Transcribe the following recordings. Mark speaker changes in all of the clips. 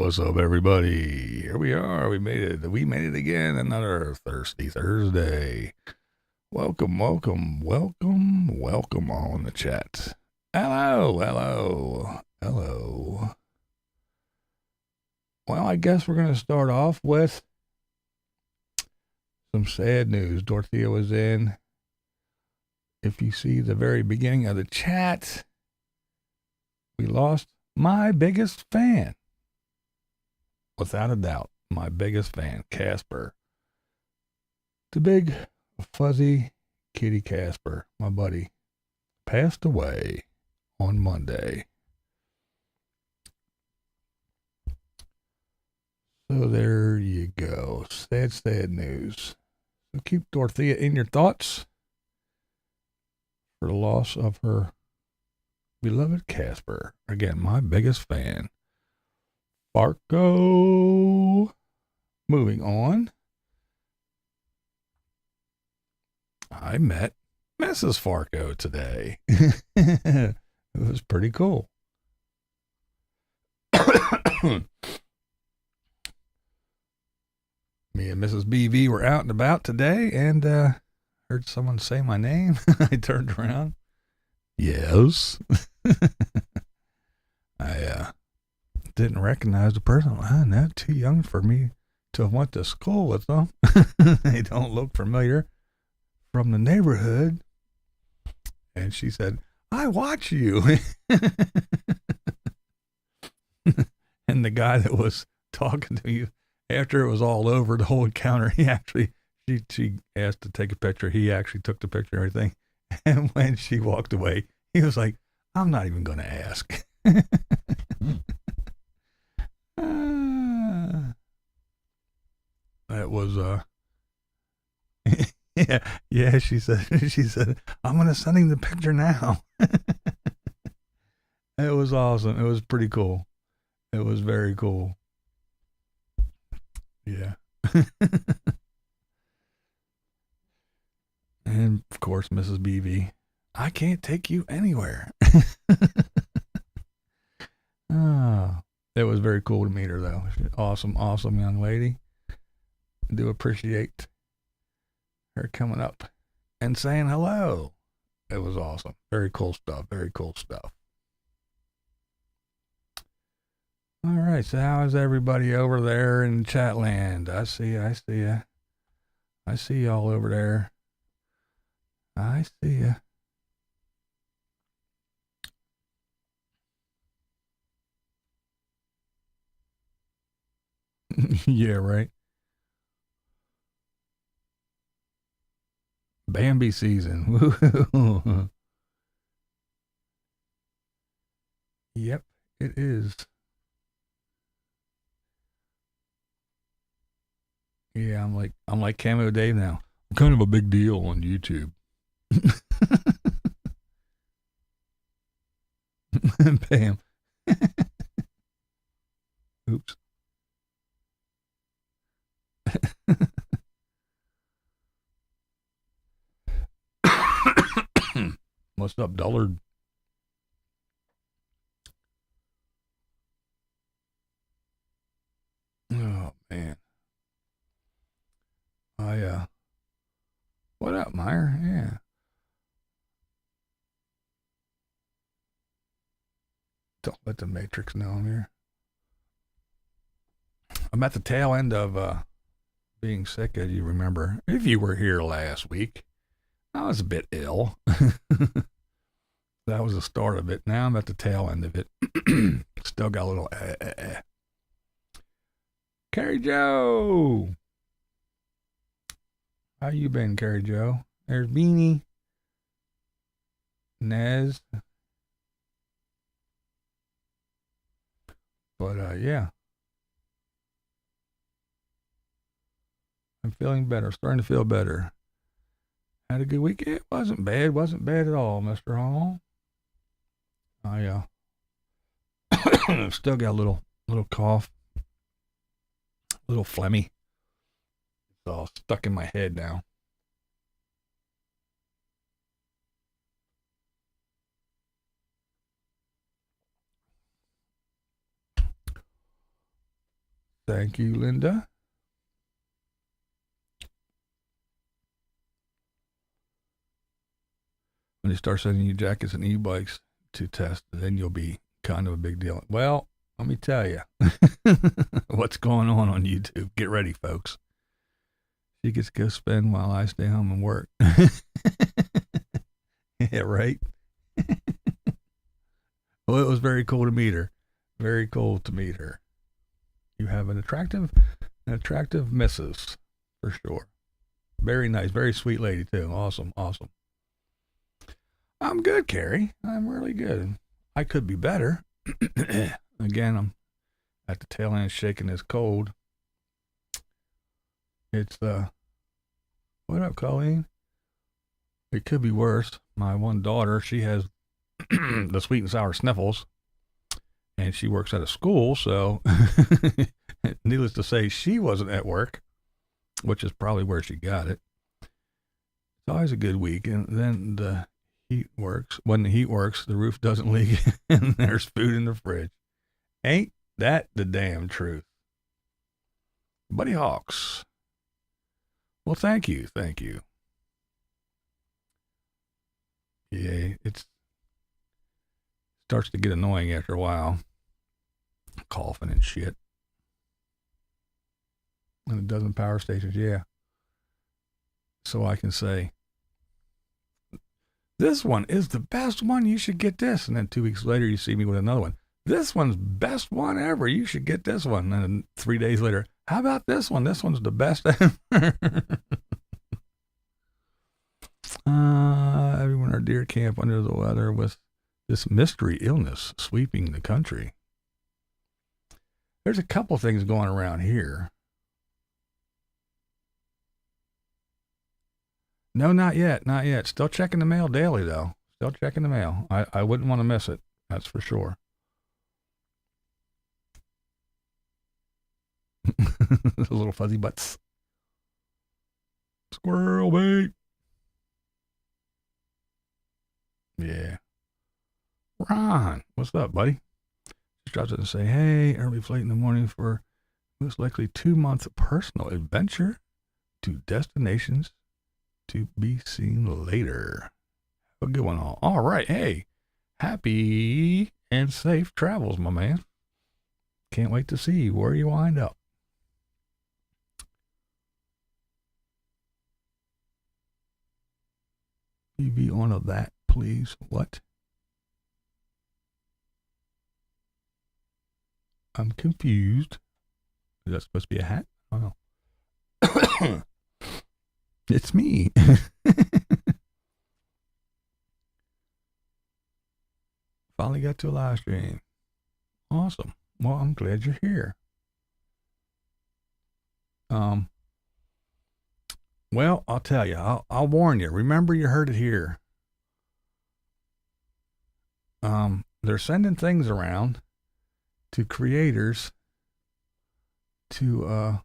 Speaker 1: What's up, everybody? Here we are. We made it. We made it again. Another Thirsty Thursday. Welcome on the chat. Hello. Well, I guess we're going to start off with some sad news. Dorothea was in. If you see the very beginning of the chat, we lost my biggest fan. Without a doubt, my biggest fan, Casper. The big, fuzzy kitty Casper, my buddy, passed away on Monday. So there you go. Sad news. So keep Dorothea in your thoughts for the loss of her beloved Casper. Again, my biggest fan. Farco. Moving on. I met Mrs. Farco today. It was pretty cool. Me and Mrs. BV were out and about today and heard someone say my name. I turned around. Yes. I didn't recognize the person. I'm not too young for me to have went to school with them. They don't look familiar from the neighborhood. And she said, I watch you. And the guy that was talking to you after it was all over, the whole encounter, she asked to take a picture. He actually took the picture and everything. And when she walked away, he was like, I'm not even going to ask. That was, yeah, she said, I'm going to send him the picture now. It was awesome. It was pretty cool. It was very cool. Yeah. And of course, Mrs. BV, I can't take you anywhere. Oh, it was very cool to meet her, though. Awesome young lady. I do appreciate her coming up and saying hello. It was awesome. Very cool stuff. All right, so how is everybody over there in Chatland? I see ya. I see y'all over there. I see ya. Yeah, right. Bambi season. Yep, it is. Yeah, I'm like Camo Dave now. I'm kind of a big deal on YouTube. Bam. Oops. What's up, Dullard? Oh man. What up, Meyer? Yeah. Don't let the Matrix know I'm here. I'm at the tail end of being sick, as you remember. If you were here last week, I was a bit ill. That was the start of it. Now I'm at the tail end of it. Still got a little Carrie Joe. How you been, Carrie Joe? There's Beanie. Nez. But yeah. I'm feeling better. Starting to feel better. Had a good week. It wasn't bad. Wasn't bad at all, Mr. Hall. I still got a little cough. A little phlegmy. It's all stuck in my head now. Thank you, Linda. When they start sending you jackets and e-bikes to test, then you'll be kind of a big deal. Well, let me tell you what's going on YouTube. Get ready, folks. She gets to go spend while I stay home and work. Yeah, right? Well, it was very cool to meet her. Very cool to meet her. You have an attractive missus, for sure. Very nice, very sweet lady, too. Awesome, awesome. I'm good, Carrie. I'm really good. I could be better. Again, I'm at the tail end shaking this cold. It's, what up, Colleen? It could be worse. My one daughter, she has the sweet and sour sniffles, and she works at a school, so needless to say, she wasn't at work, which is probably where she got it. It's always a good week, and then the heat works. When the heat works, the roof doesn't leak, and there's food in the fridge. Ain't that the damn truth? Buddy Hawks. Well, thank you. Yeah, it starts to get annoying after a while. Coughing and shit. And a dozen power stations, yeah. So I can say, this one is the best one, you should get this. And then 2 weeks later, you see me with another one. This one's best one ever, you should get this one. And then 3 days later, how about this one? This one's the best ever. Everyone at our deer camp under the weather with this mystery illness sweeping the country. There's a couple things going around here. No, not yet. Still checking the mail daily, though. Still checking the mail. I wouldn't want to miss it. That's for sure. The little fuzzy butts. Squirrel bait. Yeah. Ron, what's up, buddy? Just drops in and say, hey, early flight in the morning for most likely 2-month personal adventure to destinations to be seen later. Have a good one all. All right. Hey, happy and safe travels, my man. Can't wait to see where you wind up. TV on of that, please. What? I'm confused. Is that supposed to be a hat? Oh no. It's me. Finally got to a live stream. Awesome. Well, I'm glad you're here. Well, I'll tell you. I'll warn you. Remember, you heard it here. They're sending things around to creators to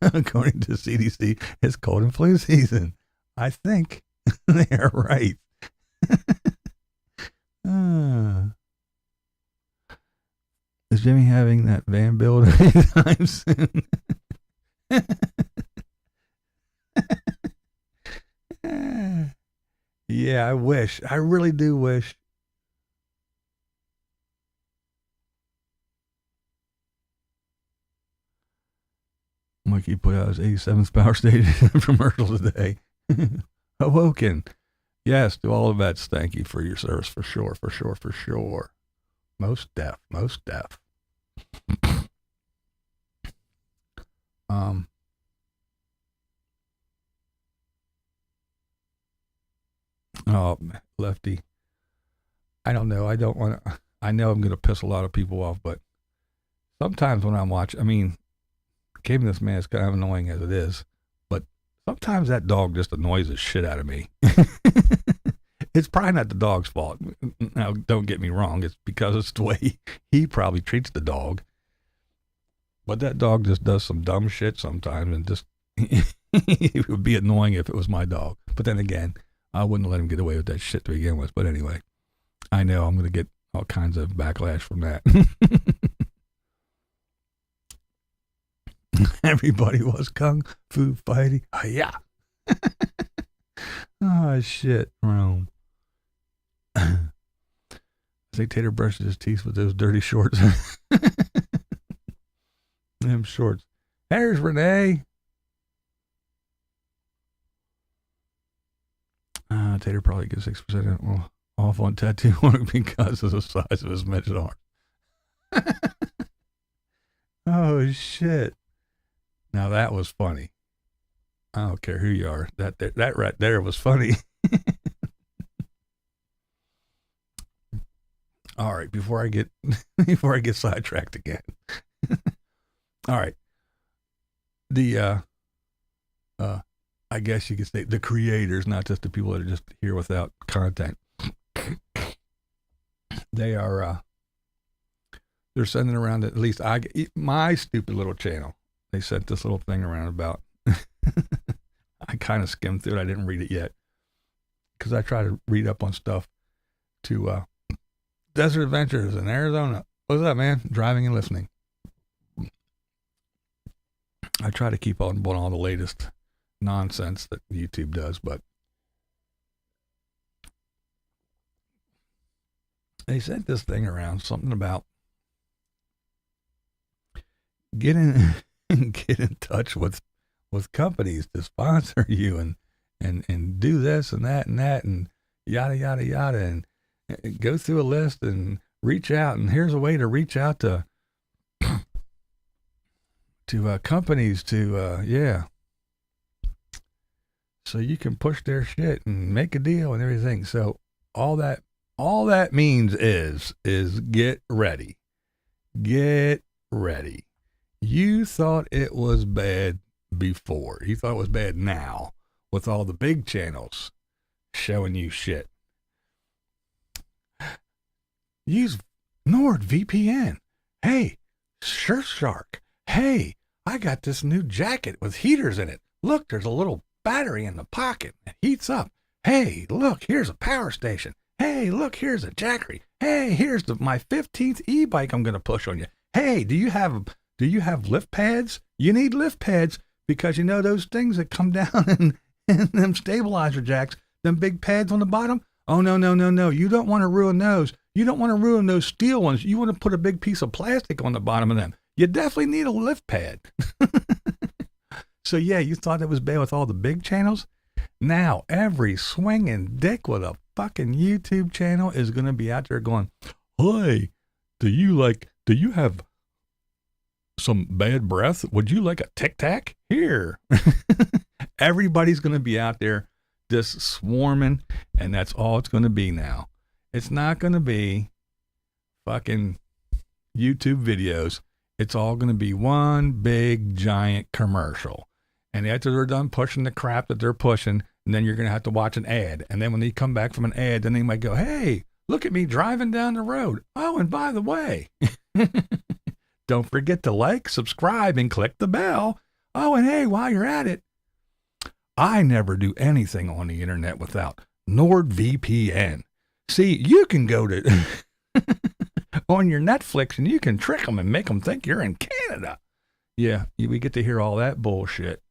Speaker 1: according to CDC, it's cold and flu season. I think they're right. Is Jimmy having that van build anytime soon? Yeah, I wish. I really do wish. Mikey put out his 87th power station commercial today. Awoken. Yes, to all the vets, thank you for your service, for sure. Most deaf. Oh, Lefty. I don't know. I don't want to. I know I'm going to piss a lot of people off, but sometimes when I'm watching, I mean, keeping this man is kind of annoying as it is, but sometimes that dog just annoys the shit out of me. It's probably not the dog's fault. Now, don't get me wrong. It's because it's the way he probably treats the dog. But that dog just does some dumb shit sometimes, and just it would be annoying if it was my dog. But then again, I wouldn't let him get away with that shit to begin with. But anyway, I know I'm going to get all kinds of backlash from that. Everybody was kung fu fighting. Oh, yeah. Oh, shit. Rome. I think Tater brushes his teeth with those dirty shorts. Them shorts. There's Renee. Tater probably gets 6% off on tattoo work because of the size of his midget arm. Oh, shit. Now that was funny. I don't care who you are. That right there was funny. All right, before I get sidetracked again. All right. I guess you could say the creators, not just the people that are just here without content. They are they're sending around, at least my stupid little channel. They sent this little thing around about I kind of skimmed through it. I didn't read it yet because I try to read up on stuff to Desert Adventures in Arizona. What's up, man? Driving and listening. I try to keep on all the latest nonsense that YouTube does, but they sent this thing around, something about get in touch with companies to sponsor you and do this and that and yada yada yada, and go through a list and reach out, and here's a way to reach out to companies so you can push their shit and make a deal and everything. So all that means is get ready. Get ready. You thought it was bad before. You thought it was bad now with all the big channels showing you shit. Use NordVPN. Hey, Surfshark. Hey, I got this new jacket with heaters in it. Look, there's a little battery in the pocket. It heats up. Hey, look, here's a power station. Hey, look, here's a jackery. Hey, here's my 15th e-bike I'm going to push on you. Hey, do you have lift pads? You need lift pads because you know those things that come down and them stabilizer jacks, them big pads on the bottom? Oh, no. You don't want to ruin those. You don't want to ruin those steel ones. You want to put a big piece of plastic on the bottom of them. You definitely need a lift pad. So, yeah, you thought it was bad with all the big channels? Now, every swinging dick with a fucking YouTube channel is going to be out there going, hey, do you have some bad breath? Would you like a Tic Tac? Here. Everybody's going to be out there just swarming, and that's all it's going to be now. It's not going to be fucking YouTube videos. It's all going to be one big giant commercial. And after they're done pushing the crap that they're pushing, and then you're going to have to watch an ad. And then when they come back from an ad, then they might go, hey, look at me driving down the road. Oh, and by the way, don't forget to like, subscribe, and click the bell. Oh, and hey, while you're at it, I never do anything on the internet without NordVPN. See, you can go to on your Netflix and you can trick them and make them think you're in Canada. Yeah, we get to hear all that bullshit.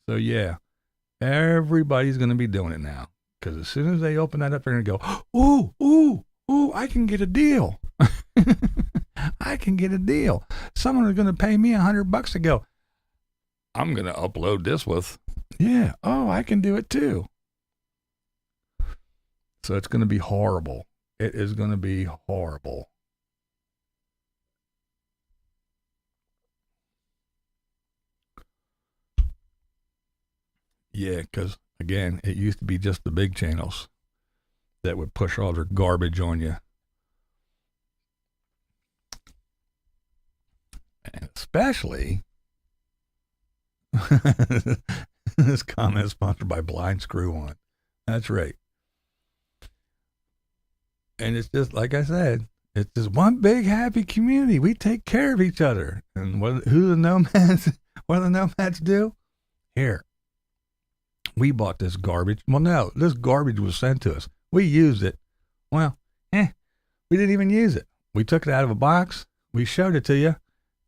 Speaker 1: So, yeah, everybody's going to be doing it now. Because as soon as they open that up, they're going to go, ooh, I can get a deal. I can get a deal. Someone is going to pay me $100 to go, I'm going to upload this with, yeah, oh, I can do it too. So it's going to be horrible. It is going to be horrible. Yeah, because, again, it used to be just the big channels that would push all their garbage on you. And especially, this comment is sponsored by Blind Screw On. That's right. And it's just, like I said, it's just one big happy community. We take care of each other. And what do the nomads do? Here. We bought this garbage. Well, no, this garbage was sent to us. We used it. Well, we didn't even use it. We took it out of a box. We showed it to you.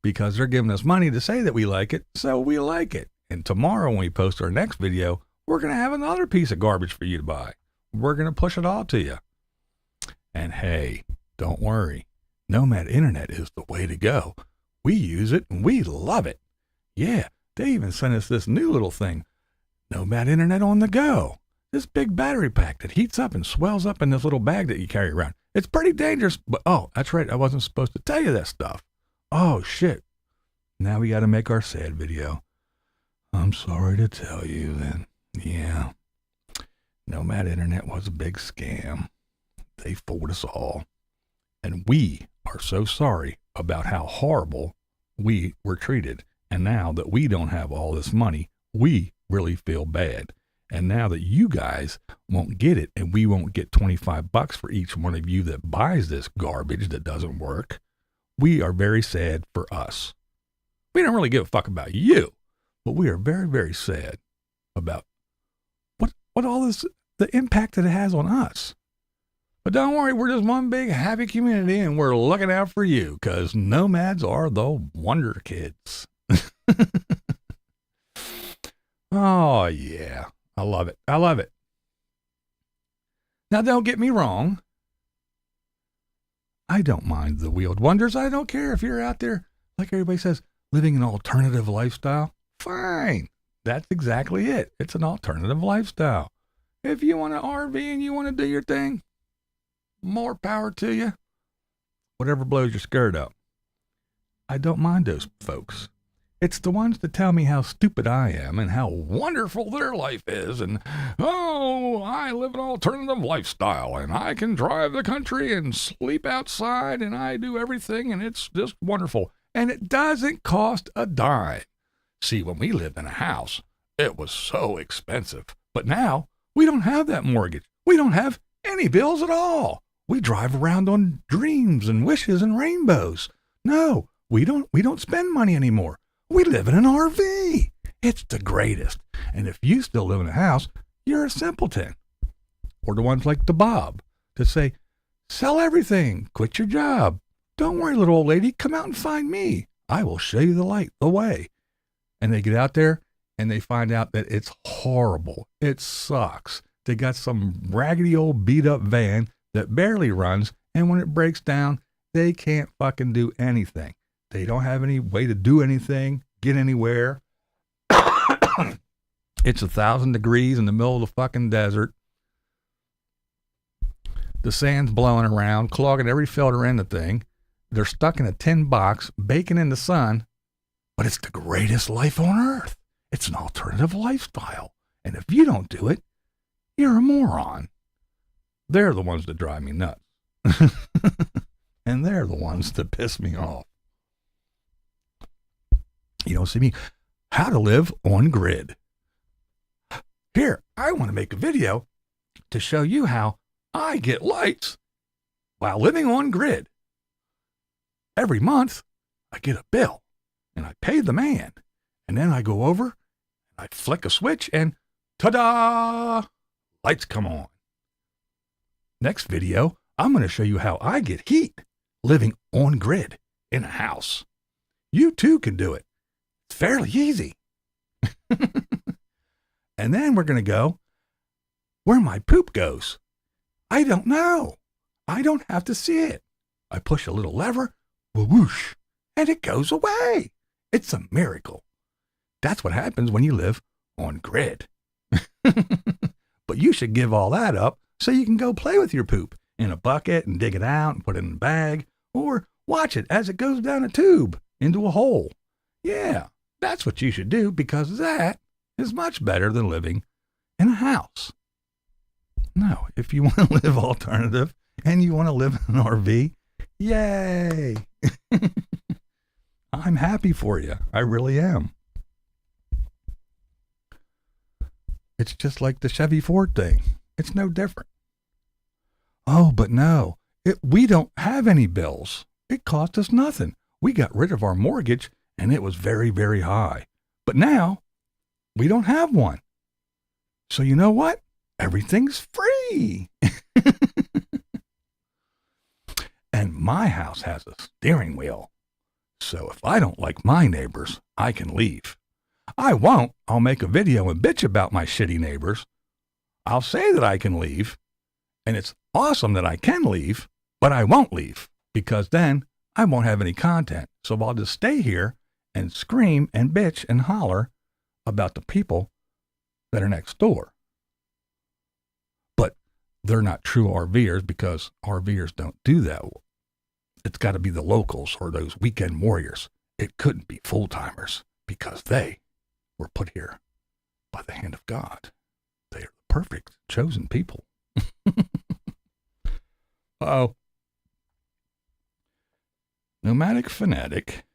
Speaker 1: because they're giving us money to say that we like it, so we like it. And tomorrow when we post our next video, we're going to have another piece of garbage for you to buy. We're going to push it all to you. And hey, don't worry. Nomad Internet is the way to go. We use it and we love it. Yeah, they even sent us this new little thing. Nomad Internet on the go. This big battery pack that heats up and swells up in this little bag that you carry around. It's pretty dangerous, but oh, that's right. I wasn't supposed to tell you that stuff. Oh, shit. Now we got to make our sad video. I'm sorry to tell you then. Yeah. Nomad Internet was a big scam. They fooled us all. And we are so sorry about how horrible we were treated. And now that we don't have all this money, we really feel bad. And now that you guys won't get it and we won't get $25 for each one of you that buys this garbage that doesn't work, we are very sad for us. We don't really give a fuck about you, but we are very, very sad about what all this, the impact that it has on us. But don't worry, we're just one big happy community and we're looking out for you because nomads are the wonder kids. Oh, yeah. I love it. I love it. Now, don't get me wrong. I don't mind the wheeled wonders. I don't care if you're out there, like everybody says, living an alternative lifestyle. Fine. That's exactly it. It's an alternative lifestyle. If you want an RV and you want to do your thing, more power to you. Whatever blows your skirt up. I don't mind those folks. It's the ones that tell me how stupid I am and how wonderful their life is. And, oh, I live an alternative lifestyle and I can drive the country and sleep outside and I do everything and it's just wonderful. And it doesn't cost a dime. See, when we lived in a house, it was so expensive. But now we don't have that mortgage. We don't have any bills at all. We drive around on dreams and wishes and rainbows. No, we don't spend money anymore. We live in an RV. It's the greatest. And if you still live in a house, you're a simpleton. Or the ones like the Bob to say, sell everything, quit your job. Don't worry, little old lady, come out and find me. I will show you the way. And they get out there and they find out that it's horrible. It sucks. They got some raggedy old beat up van that barely runs. And when it breaks down, they can't fucking do anything. They don't have any way to do anything, get anywhere. It's 1,000 degrees in the middle of the fucking desert. The sand's blowing around, clogging every filter in the thing. They're stuck in a tin box, baking in the sun. But it's the greatest life on earth. It's an alternative lifestyle. And if you don't do it, you're a moron. They're the ones that drive me nuts. And they're the ones that piss me off. You don't see me. How to live on grid. Here, I want to make a video to show you how I get lights while living on grid. Every month, I get a bill and I pay the man. And then I go over, I flick a switch and ta-da! Lights come on. Next video, I'm going to show you how I get heat living on grid in a house. You too can do it. It's fairly easy. And then we're going to go where my poop goes. I don't know. I don't have to see it. I push a little lever, whoosh, and it goes away. It's a miracle. That's what happens when you live on grid. But you should give all that up so you can go play with your poop in a bucket and dig it out and put it in a bag, or watch it as it goes down a tube into a hole. Yeah, that's what you should do because that is much better than living in a house. No, if you want to live alternative and you want to live in an RV, yay. I'm happy for you. I really am. It's just like the Chevy Ford thing. It's no different. Oh, but no, we don't have any bills. It cost us nothing. We got rid of our mortgage and it was very, very high. But now we don't have one. So you know what? Everything's free. And my house has a steering wheel. So if I don't like my neighbors, I can leave. I won't. I'll make a video and bitch about my shitty neighbors. I'll say that I can leave, and it's awesome that I can leave, but I won't leave because then I won't have any content. So I'll just stay here and scream and bitch and holler about the people that are next door. But they're not true RVers because RVers don't do that. It's got to be the locals or those weekend warriors. It couldn't be full-timers because they were put here by the hand of God. They are the perfect chosen people. Uh-oh. Nomadic Fanatic,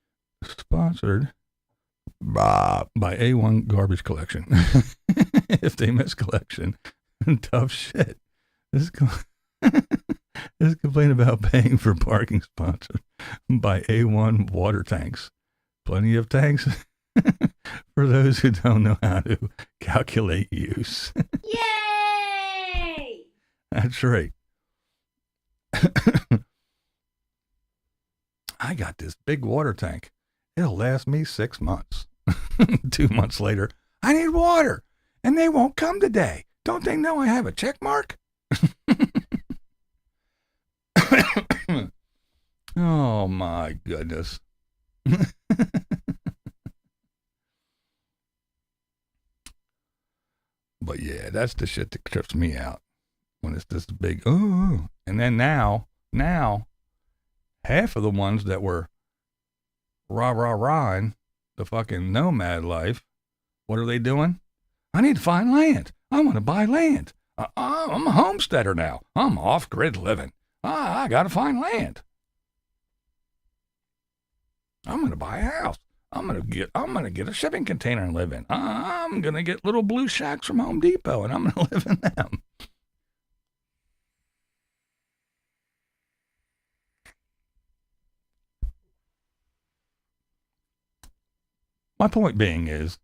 Speaker 1: sponsored by A1 Garbage Collection. If they miss collection, tough shit. This complaint about paying for parking sponsored by A1 Water Tanks. Plenty of tanks for those who don't know how to calculate use.
Speaker 2: Yay!
Speaker 1: That's right. I got this big water tank. It'll last me 6 months. 2 months later, I need water, and they won't come today. Don't they know I have a check mark? Oh, my goodness. But yeah, that's the shit that trips me out when it's this big, oh, and then now, half of the ones that were rah-rah-rahing the fucking nomad life, what are they doing? I need to find land. I want to buy land. I'm a homesteader now. I'm off-grid living. I got to find land. I'm going to buy a house. I'm gonna get a shipping container and live in. I'm gonna get little blue shacks from Home Depot and I'm gonna live in them. My point being is,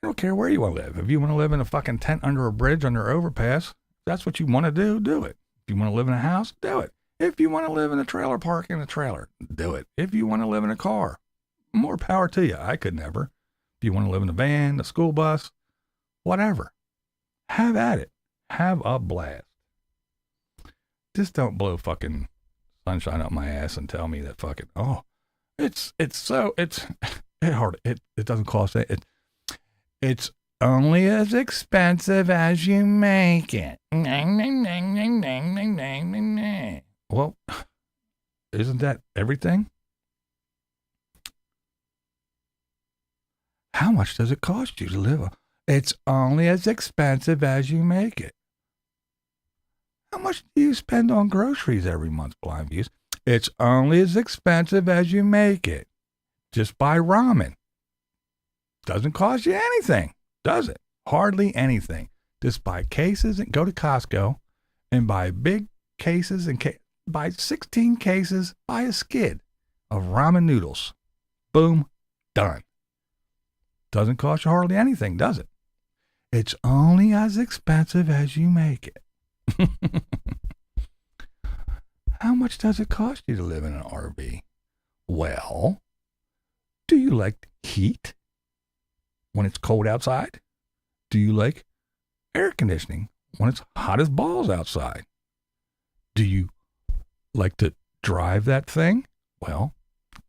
Speaker 1: I don't care where you want to live. If you want to live in a fucking tent under a bridge, under an overpass, if that's what you want to do, do it. If you want to live in a house, do it. If you want to live in a trailer park in a trailer, do it. If you want to live in a car, more power to you. I could never. If you want to live in a van, a school bus, whatever, have at it. Have a blast. Just don't blow fucking sunshine up my ass and tell me that fucking, oh, it doesn't cost it. It's only as expensive as you make it. Well, isn't that everything? How much does it cost you to live? It's only as expensive as you make it. How much do you spend on groceries every month, BlindViews? It's only as expensive as you make it. Just buy ramen. Doesn't cost you anything, does it? Hardly anything. Just buy cases and go to Costco and buy big cases and buy 16 cases, buy a skid of ramen noodles. Boom, done. Doesn't cost you hardly anything, does it? It's only as expensive as you make it. How much does it cost you to live in an RV? Well, do you like heat when it's cold outside? Do you like air conditioning when it's hot as balls outside? Do you like to drive that thing? Well,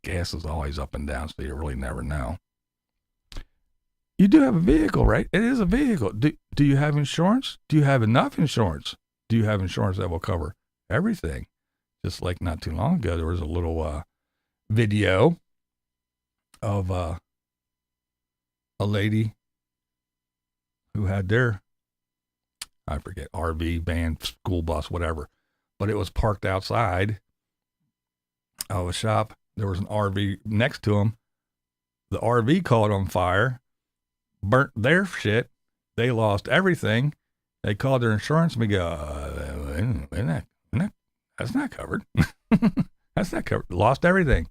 Speaker 1: gas is always up and down, so you really never know. You do have a vehicle, right? It is a vehicle. Do you have insurance? Do you have enough insurance? Do you have insurance that will cover everything? Just like not too long ago, there was a little video of a lady who had their, I forget, RV, van, school bus, whatever, but it was parked outside of a shop. There was an RV next to them. The RV caught on fire, burnt their shit. They lost everything. They called their insurance and we go, that's not covered. That's not covered. Lost everything.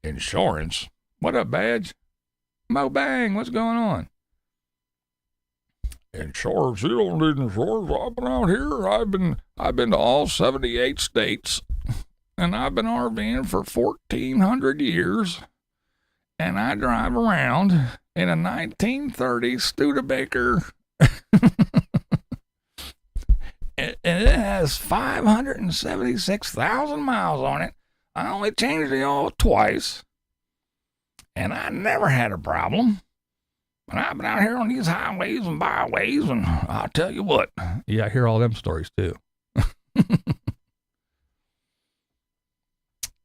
Speaker 1: Insurance? What up, Badge? Mo Bang, what's going on? Insurance? You don't need insurance. I've been out here. I've been to all 78 states. and I've been RVing for 1,400 years, and I drive around in a 1930s Studebaker, and it has 576,000 miles on it. I only changed the oil twice, and I never had a problem. And I've been out here on these highways and byways, and I'll tell you what, yeah, I hear all them stories too.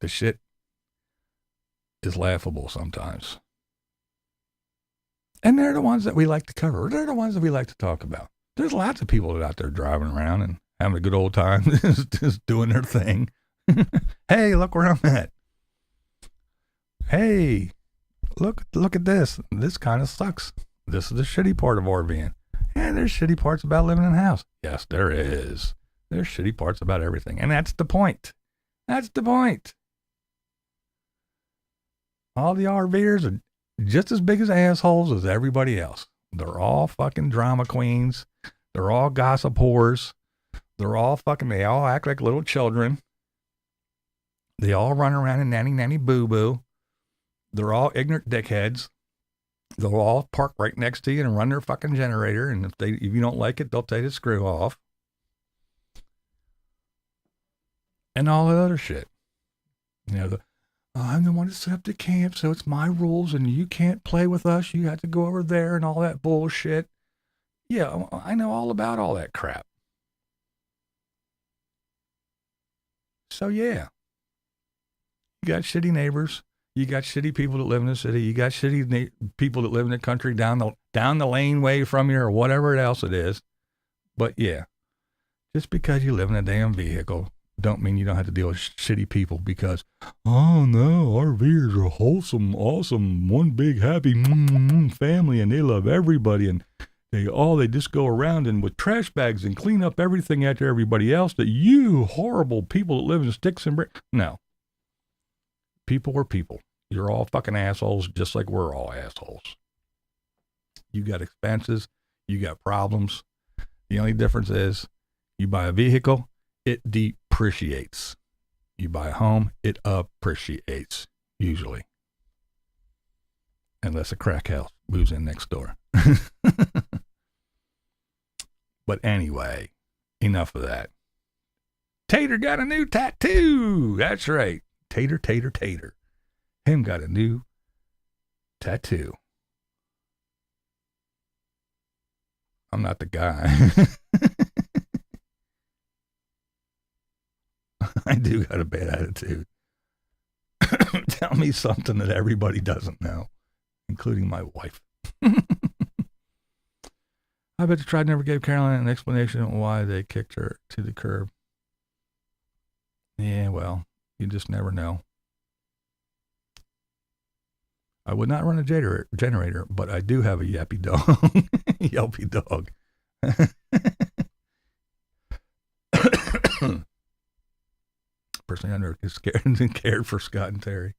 Speaker 1: The shit is laughable sometimes. And they're the ones that we like to cover. They're the ones that we like to talk about. There's lots of people that are out there driving around and having a good old time, just doing their thing. Hey, look where I'm at. Hey, look at this. This kind of sucks. This is the shitty part of RVing. And there's shitty parts about living in a house. Yes, there is. There's shitty parts about everything. And that's the point. That's the point. All the RVers are just as big as assholes as everybody else. They're all fucking drama queens. They're all gossip whores. They all act like little children. They all run around in nanny boo-boo. They're all ignorant dickheads. They'll all park right next to you and run their fucking generator. And if you don't like it, they'll take the screw off. And all that other shit. You know, I'm the one that set up the camp, so it's my rules, and you can't play with us. You have to go over there and all that bullshit. Yeah, I know all about all that crap. So, yeah. You got shitty neighbors. You got shitty people that live in the city. You got shitty people that live in the country down the laneway from you or whatever else it is. But, yeah, just because you live in a damn vehicle don't mean you don't have to deal with shitty people because, oh no, RVers are wholesome, awesome, one big happy family, and they love everybody, and they just go around and with trash bags and clean up everything after everybody else. That you horrible people that live in sticks and bricks. No. People are people. You're all fucking assholes just like we're all assholes. You got expenses. You got problems. The only difference is you buy a vehicle, it depreciates. You buy a home, it appreciates, usually. Unless a crack house moves in next door. But anyway, enough of that. Tater got a new tattoo. That's right. Tater. Him got a new tattoo. I'm not the guy. I do got a bad attitude. Tell me something that everybody doesn't know, including my wife. I bet you tried never gave Caroline an explanation on why they kicked her to the curb. Yeah, well, you just never know. I would not run a generator, but I do have a yappy dog. Yelpy dog. Personally, I never cared for Scott and Terry.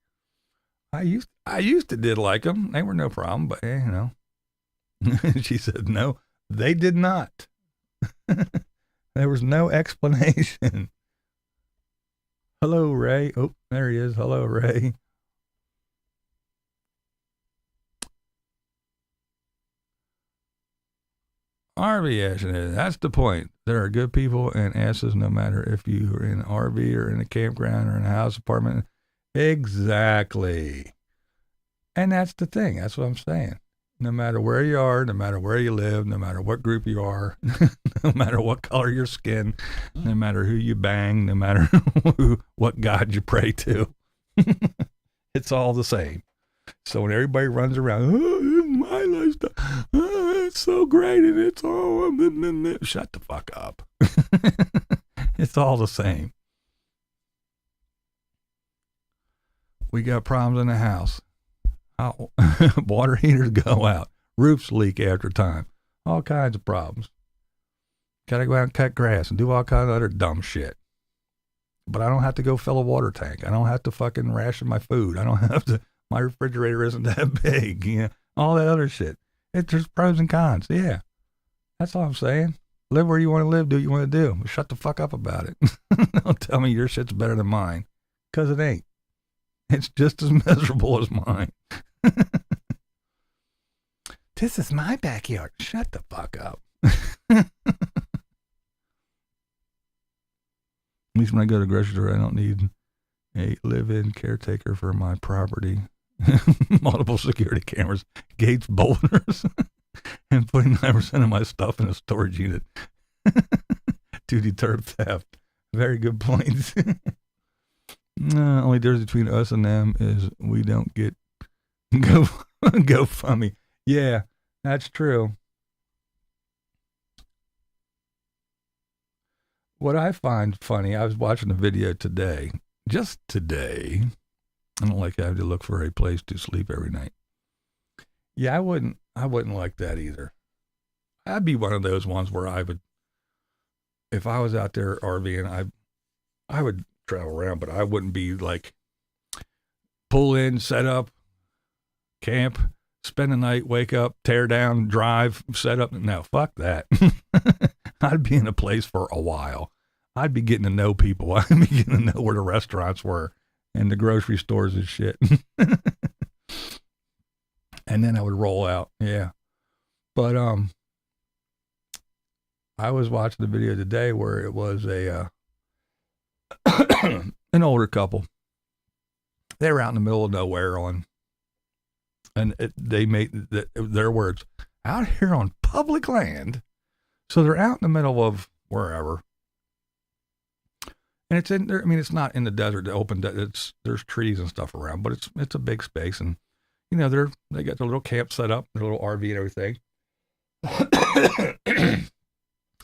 Speaker 1: I used to did like them. They were no problem, but you know. She said, no, they did not. There was no explanation. Hello, Ray. Oh, there he is. Hello, Ray. RV action. That's the point. There are good people and asses no matter if you are in an RV or in a campground or in a house apartment. Exactly. And that's the thing. That's what I'm saying. No matter where you are, no matter where you live, no matter what group you are, no matter what color your skin, no matter who you bang, no matter what God you pray to, it's all the same. So when everybody runs around, oh, this is my lifestyle, oh, it's so great, and it's all, shut the fuck up. It's all the same. We got problems in the house. Water heaters go out. Roofs leak after time. All kinds of problems. Got to go out and cut grass and do all kinds of other dumb shit. But I don't have to go fill a water tank. I don't have to fucking ration my food. I don't have to, my refrigerator isn't that big. You know, all that other shit. It's just pros and cons. Yeah. That's all I'm saying. Live where you want to live. Do what you want to do. Shut the fuck up about it. Don't tell me your shit's better than mine. Because it ain't. It's just as miserable as mine. This is my backyard. Shut the fuck up. At least when I go to the grocery store, I don't need a live-in caretaker for my property. Multiple security cameras, gates, bolters, and putting 9% of my stuff in a storage unit to deter theft. Very good points. Only difference between us and them is we don't get GoFundMe. Yeah, that's true. What I find funny, I was watching a video today, just today. I don't like having to look for a place to sleep every night. Yeah, I wouldn't like that either. I'd be one of those ones where I would, if I was out there RVing, I would travel around, but I wouldn't be like pull in, set up, camp, spend the night, wake up, tear down, drive, set up. No, fuck that. I'd be in a place for a while. I'd be getting to know people. I'd be getting to know where the restaurants were and the grocery stores and shit. And then I would roll out. Yeah. But I was watching the video today where it was a an older couple. They were out in the middle of nowhere they made their words, out here on public land. So they're out in the middle of wherever. And it's in there. I mean, it's not in the desert, the open. There's trees and stuff around, but it's a big space, and you know they got their little camp set up, their little RV and everything.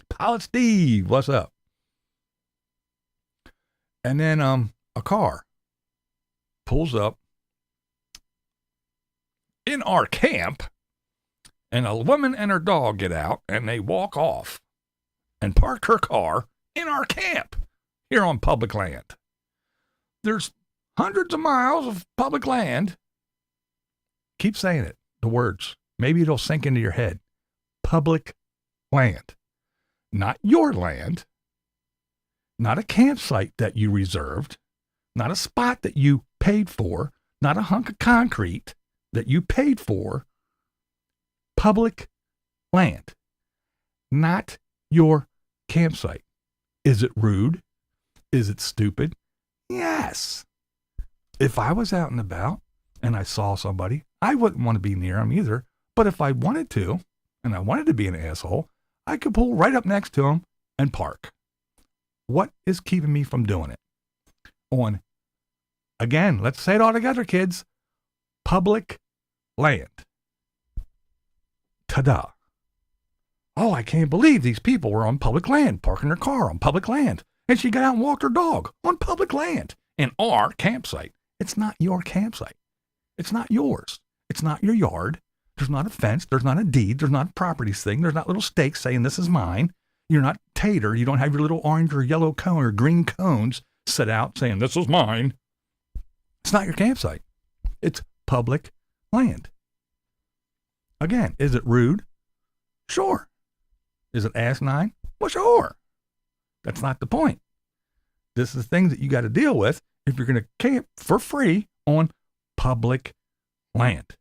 Speaker 1: Pilot Steve, what's up? And then a car pulls up in our camp, and a woman and her dog get out, and they walk off and park her car in our camp. Here on public land. There's hundreds of miles of public land. Keep saying it, the words. Maybe it'll sink into your head. Public land. Not your land. Not a campsite that you reserved. Not a spot that you paid for. Not a hunk of concrete that you paid for. Public land. Not your campsite. Is it rude? Is it stupid? Yes. If I was out and about and I saw somebody, I wouldn't want to be near them either. But if I wanted to, and I wanted to be an asshole, I could pull right up next to them and park. What is keeping me from doing it? Again, let's say it all together, kids. Public land. Ta-da. Oh, I can't believe these people were on public land, parking their car on public land. And she got out and walked her dog on public land in our campsite. It's not your campsite. It's not yours. It's not your yard. There's not a fence. There's not a deed. There's not a properties thing. There's not little stakes saying this is mine. You're not Tater. You don't have your little orange or yellow cone or green cones set out saying this is mine. It's not your campsite. It's public land. Again, is it rude? Sure. Is it asinine? Well, sure. That's not the point. This is the things that you got to deal with if you're going to camp for free on public land.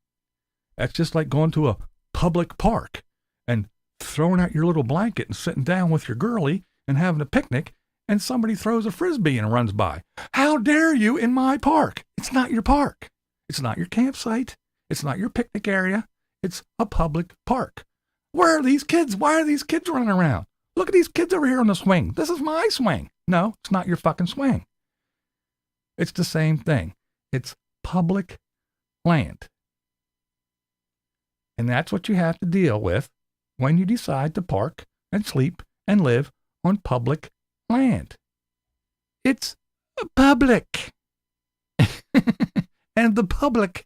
Speaker 1: That's just like going to a public park and throwing out your little blanket and sitting down with your girlie and having a picnic, and somebody throws a frisbee and runs by. How dare you in my park? It's not your park. It's not your campsite. It's not your picnic area. It's a public park. Where are these kids? Why are these kids running around? Look at these kids over here on the swing. This is my swing. No, it's not your fucking swing. It's the same thing. It's public land. And that's what you have to deal with when you decide to park and sleep and live on public land. It's public. And the public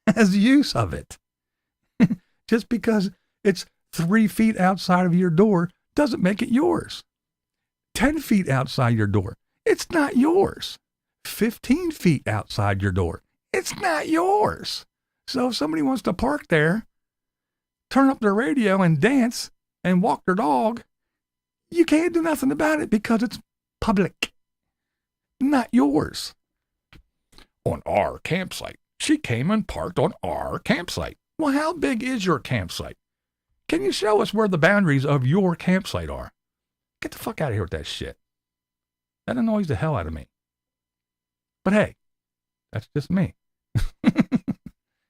Speaker 1: has use of it. Just because it's 3 feet outside of your door doesn't make it yours. 10 feet outside your door, it's not yours. 15 feet outside your door, it's not yours. So if somebody wants to park there, turn up their radio and dance and walk their dog, you can't do nothing about it because it's public, not yours. on our campsite. She came and parked on our campsite. Well, how big is your campsite? Can you show us where the boundaries of your campsite are? Get the fuck out of here with that shit. That annoys the hell out of me. But hey, that's just me.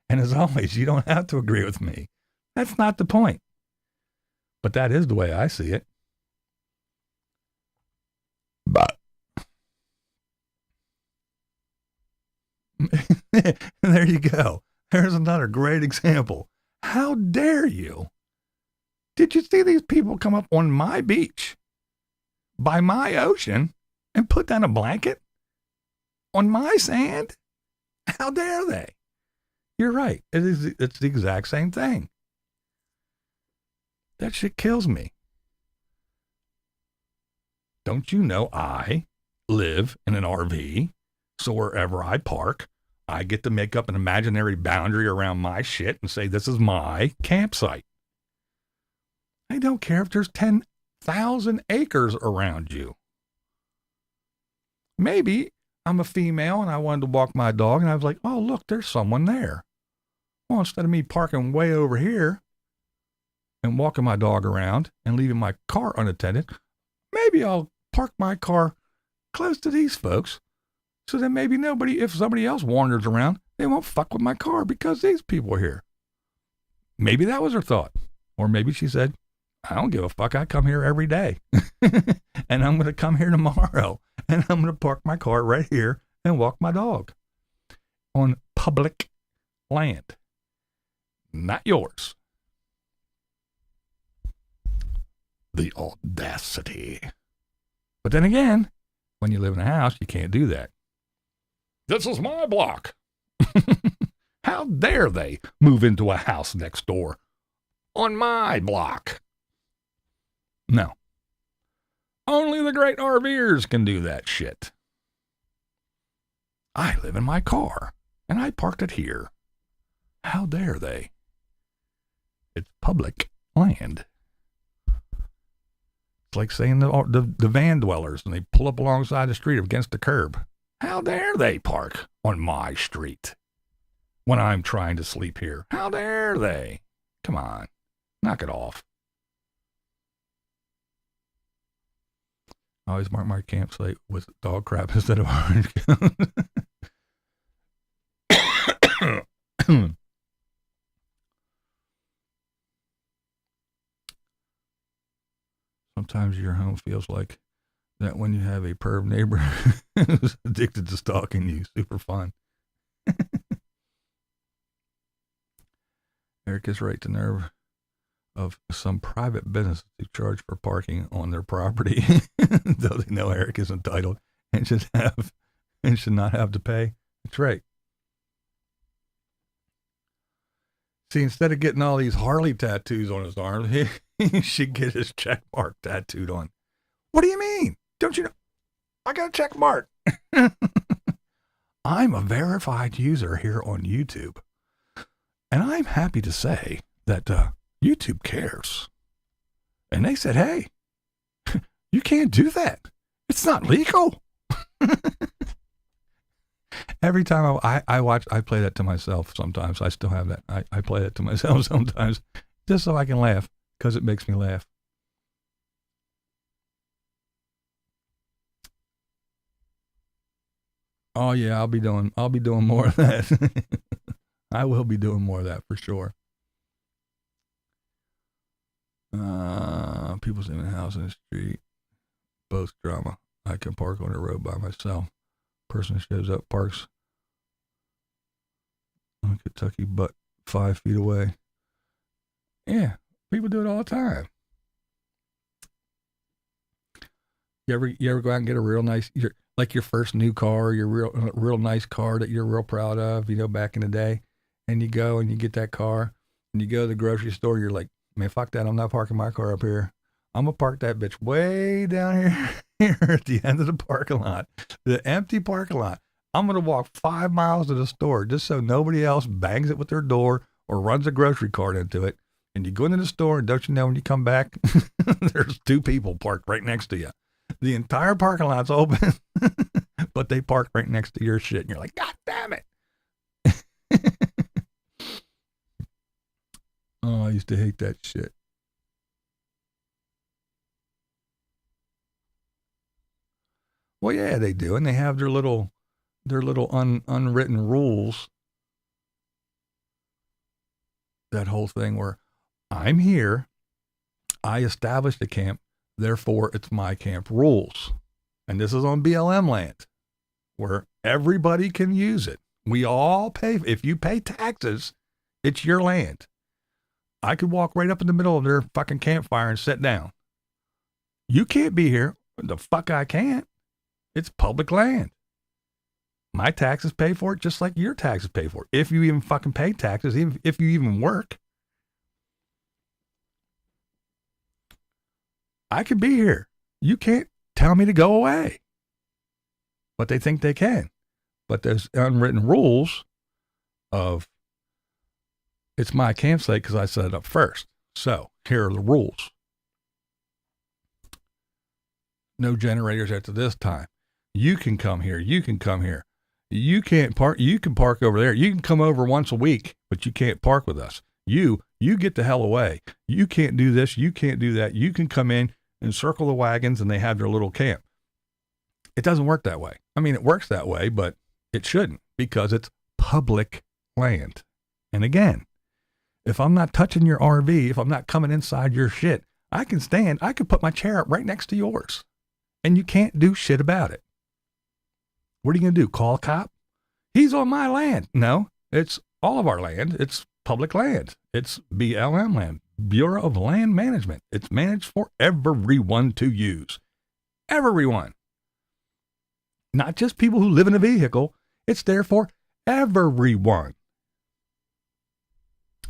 Speaker 1: And as always, you don't have to agree with me. That's not the point. But that is the way I see it. But there you go. There's another great example. How dare you? Did you see these people come up on my beach, by my ocean, and put down a blanket on my sand? How dare they? You're right. It's the exact same thing. That shit kills me. Don't you know I live in an RV, so wherever I park, I get to make up an imaginary boundary around my shit and say this is my campsite. I don't care if there's 10,000 acres around you. Maybe I'm a female and I wanted to walk my dog and I was like, oh, look, there's someone there. Well, instead of me parking way over here and walking my dog around and leaving my car unattended, maybe I'll park my car close to these folks so that maybe if somebody else wanders around, they won't fuck with my car because these people are here. Maybe that was her thought. Or maybe she said, I don't give a fuck. I come here every day. And I'm going to come here tomorrow. And I'm going to park my car right here and walk my dog on public land. Not yours. The audacity. But then again, when you live in a house, you can't do that. This is my block. How dare they move into a house next door on my block? No. Only the great RVers can do that shit. I live in my car, and I parked it here. How dare they? It's public land. It's like saying the van dwellers, and they pull up alongside the street against the curb. How dare they park on my street when I'm trying to sleep here? How dare they? Come on, knock it off. I always mark my campsite with dog crap instead of orange cones. Sometimes your home feels like that when you have a perv neighbor who's addicted to stalking you. Super fun. Eric is right. The nerve of some private businesses to charge for parking on their property, though they know Eric is entitled and should not have to pay. That's right. See, instead of getting all these Harley tattoos on his arms, he should get his check mark tattooed on. What do you mean? Don't you know? I got a check mark. I'm a verified user here on YouTube. And I'm happy to say that YouTube cares. And they said, hey, you can't do that. It's not legal. Every time I watch, I play that to myself sometimes. I still have that. I play it to myself sometimes just so I can laugh because it makes me laugh. Oh yeah, I'll be doing more of that. I will be doing more of that for sure. People in the house and the street, both drama. I can park on the road by myself. Person shows up, parks on Kentucky, but 5 feet away. Yeah, people do it all the time. You ever go out and get a real nice, your first new car, your real nice car that you're real proud of, back in the day, and you go and you get that car, and you go to the grocery store, you're like, man, fuck that, I'm not parking my car up here. I'm going to park that bitch way down here at the end of the parking lot, the empty parking lot. I'm going to walk 5 miles to the store just so nobody else bangs it with their door or runs a grocery cart into it. And you go into the store, and don't you know when you come back, there's 2 people parked right next to you. The entire parking lot's open, but they park right next to your shit. And you're like, God damn it. Oh, I used to hate that shit. Well, yeah, they do, and they have their little unwritten rules. That whole thing where I'm here, I established a camp, therefore it's my camp rules. And this is on BLM land where everybody can use it. We all pay. If you pay taxes, it's your land. I could walk right up in the middle of their fucking campfire and sit down. You can't be here. The fuck I can't. It's public land. My taxes pay for it just like your taxes pay for it. If you even fucking pay taxes, even if you even work. I could be here. You can't tell me to go away. But they think they can. But there's unwritten rules of it's my campsite because I set it up first. So here are the rules. No generators after this time. You can come here. You can come here. You can't park. You can park over there. You can come over once a week, but you can't park with us. You get the hell away. You can't do this. You can't do that. You can come in and circle the wagons and they have their little camp. It doesn't work that way. I mean, it works that way, but it shouldn't because it's public land. And again, if I'm not touching your RV, if I'm not coming inside your shit, I can put my chair up right next to yours and you can't do shit about it. What are you going to do? Call a cop? He's on my land. No, it's all of our land. It's public land. It's BLM land, Bureau of Land Management. It's managed for everyone to use. Everyone. Not just people who live in a vehicle. It's there for everyone.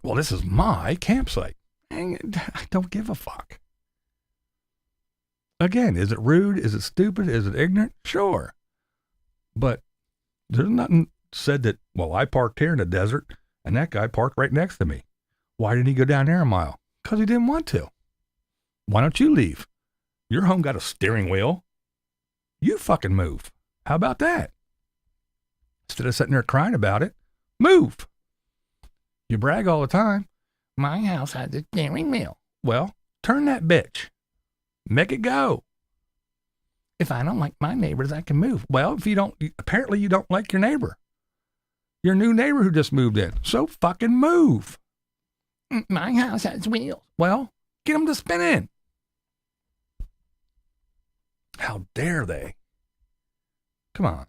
Speaker 1: Well, this is my campsite. I don't give a fuck. Again, is it rude? Is it stupid? Is it ignorant? Sure. But there's nothing said that, well, I parked here in the desert and that guy parked right next to me. Why didn't he go down there a mile? Because he didn't want to. Why don't you leave? Your home got a steering wheel. You fucking move. How about that? Instead of sitting there crying about it, move. You brag all the time. My house has a steering wheel. Well, turn that bitch. Make it go. If I don't like my neighbors, I can move. Well, if you don't, apparently you don't like your neighbor. Your new neighbor who just moved in. So fucking move. My house has wheels. Well, get them to spin in. How dare they? Come on.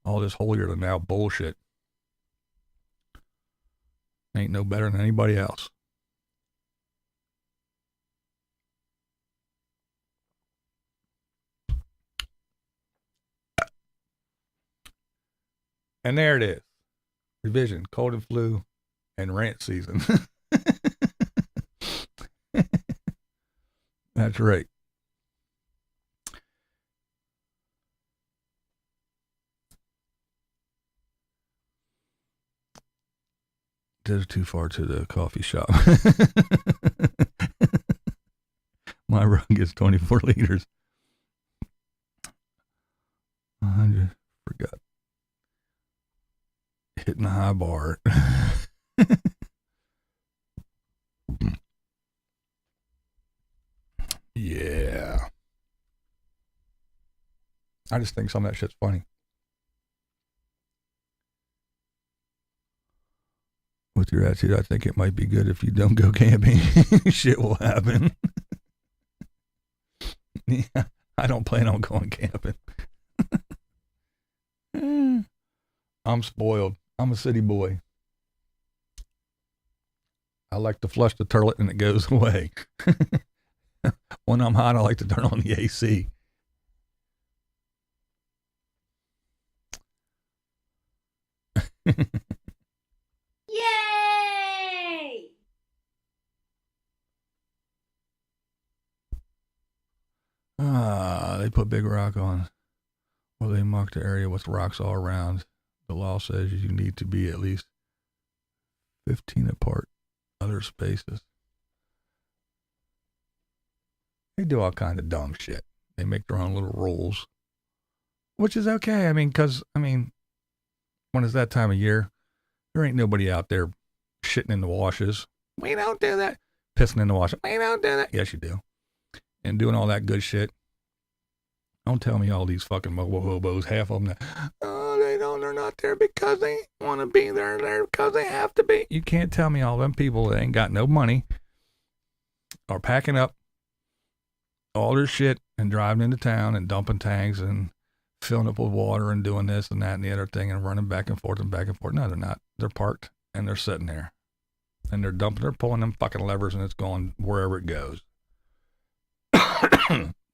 Speaker 1: All this holier than thou bullshit ain't no better than anybody else. And there it is. Revision, cold and flu, and rant season. That's right. This is too far to the coffee shop. My rug is 24 liters. 100. Forgot. Hitting the high bar. Yeah. I just think some of that shit's funny. With your attitude, I think it might be good if you don't go camping. Shit will happen. Yeah, I don't plan on going camping. I'm spoiled. I'm a city boy. I like to flush the toilet and it goes away. When I'm hot, I like to turn on the AC.
Speaker 2: Yay!
Speaker 1: They put Big Rock on. Well, they marked the area with rocks all around. The law says you need to be at least 15 apart other spaces. They do all kind of dumb shit. They make their own little rules, which is okay. I mean, when it's that time of year, there ain't nobody out there shitting in the washes. We don't do that. Pissing in the washer. We don't do that. Yes, you do. And doing all that good shit. Don't tell me all these fucking mobile hobos, half of them, they're not there because they want to be there. They're because they have to be. You can't tell me all them people that ain't got no money are packing up all their shit and driving into town and dumping tanks and filling up with water and doing this and that and the other thing and running back and forth and back and forth. No, they're not. They're parked and they're sitting there and they're pulling them fucking levers and it's going wherever it goes.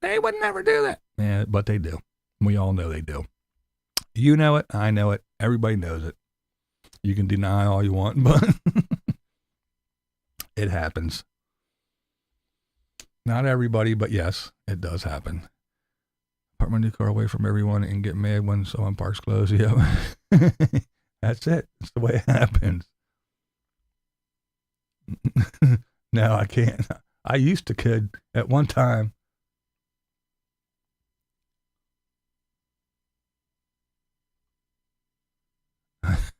Speaker 1: They would never do that. Yeah, but they do. We all know they do. You know it. I know it. Everybody knows it. You can deny all you want, but it happens. Not everybody, but yes, it does happen. Park my new car away from everyone and get mad when someone parks close. Yeah. That's it. It's the way it happens. No, I can't. I used to could at one time.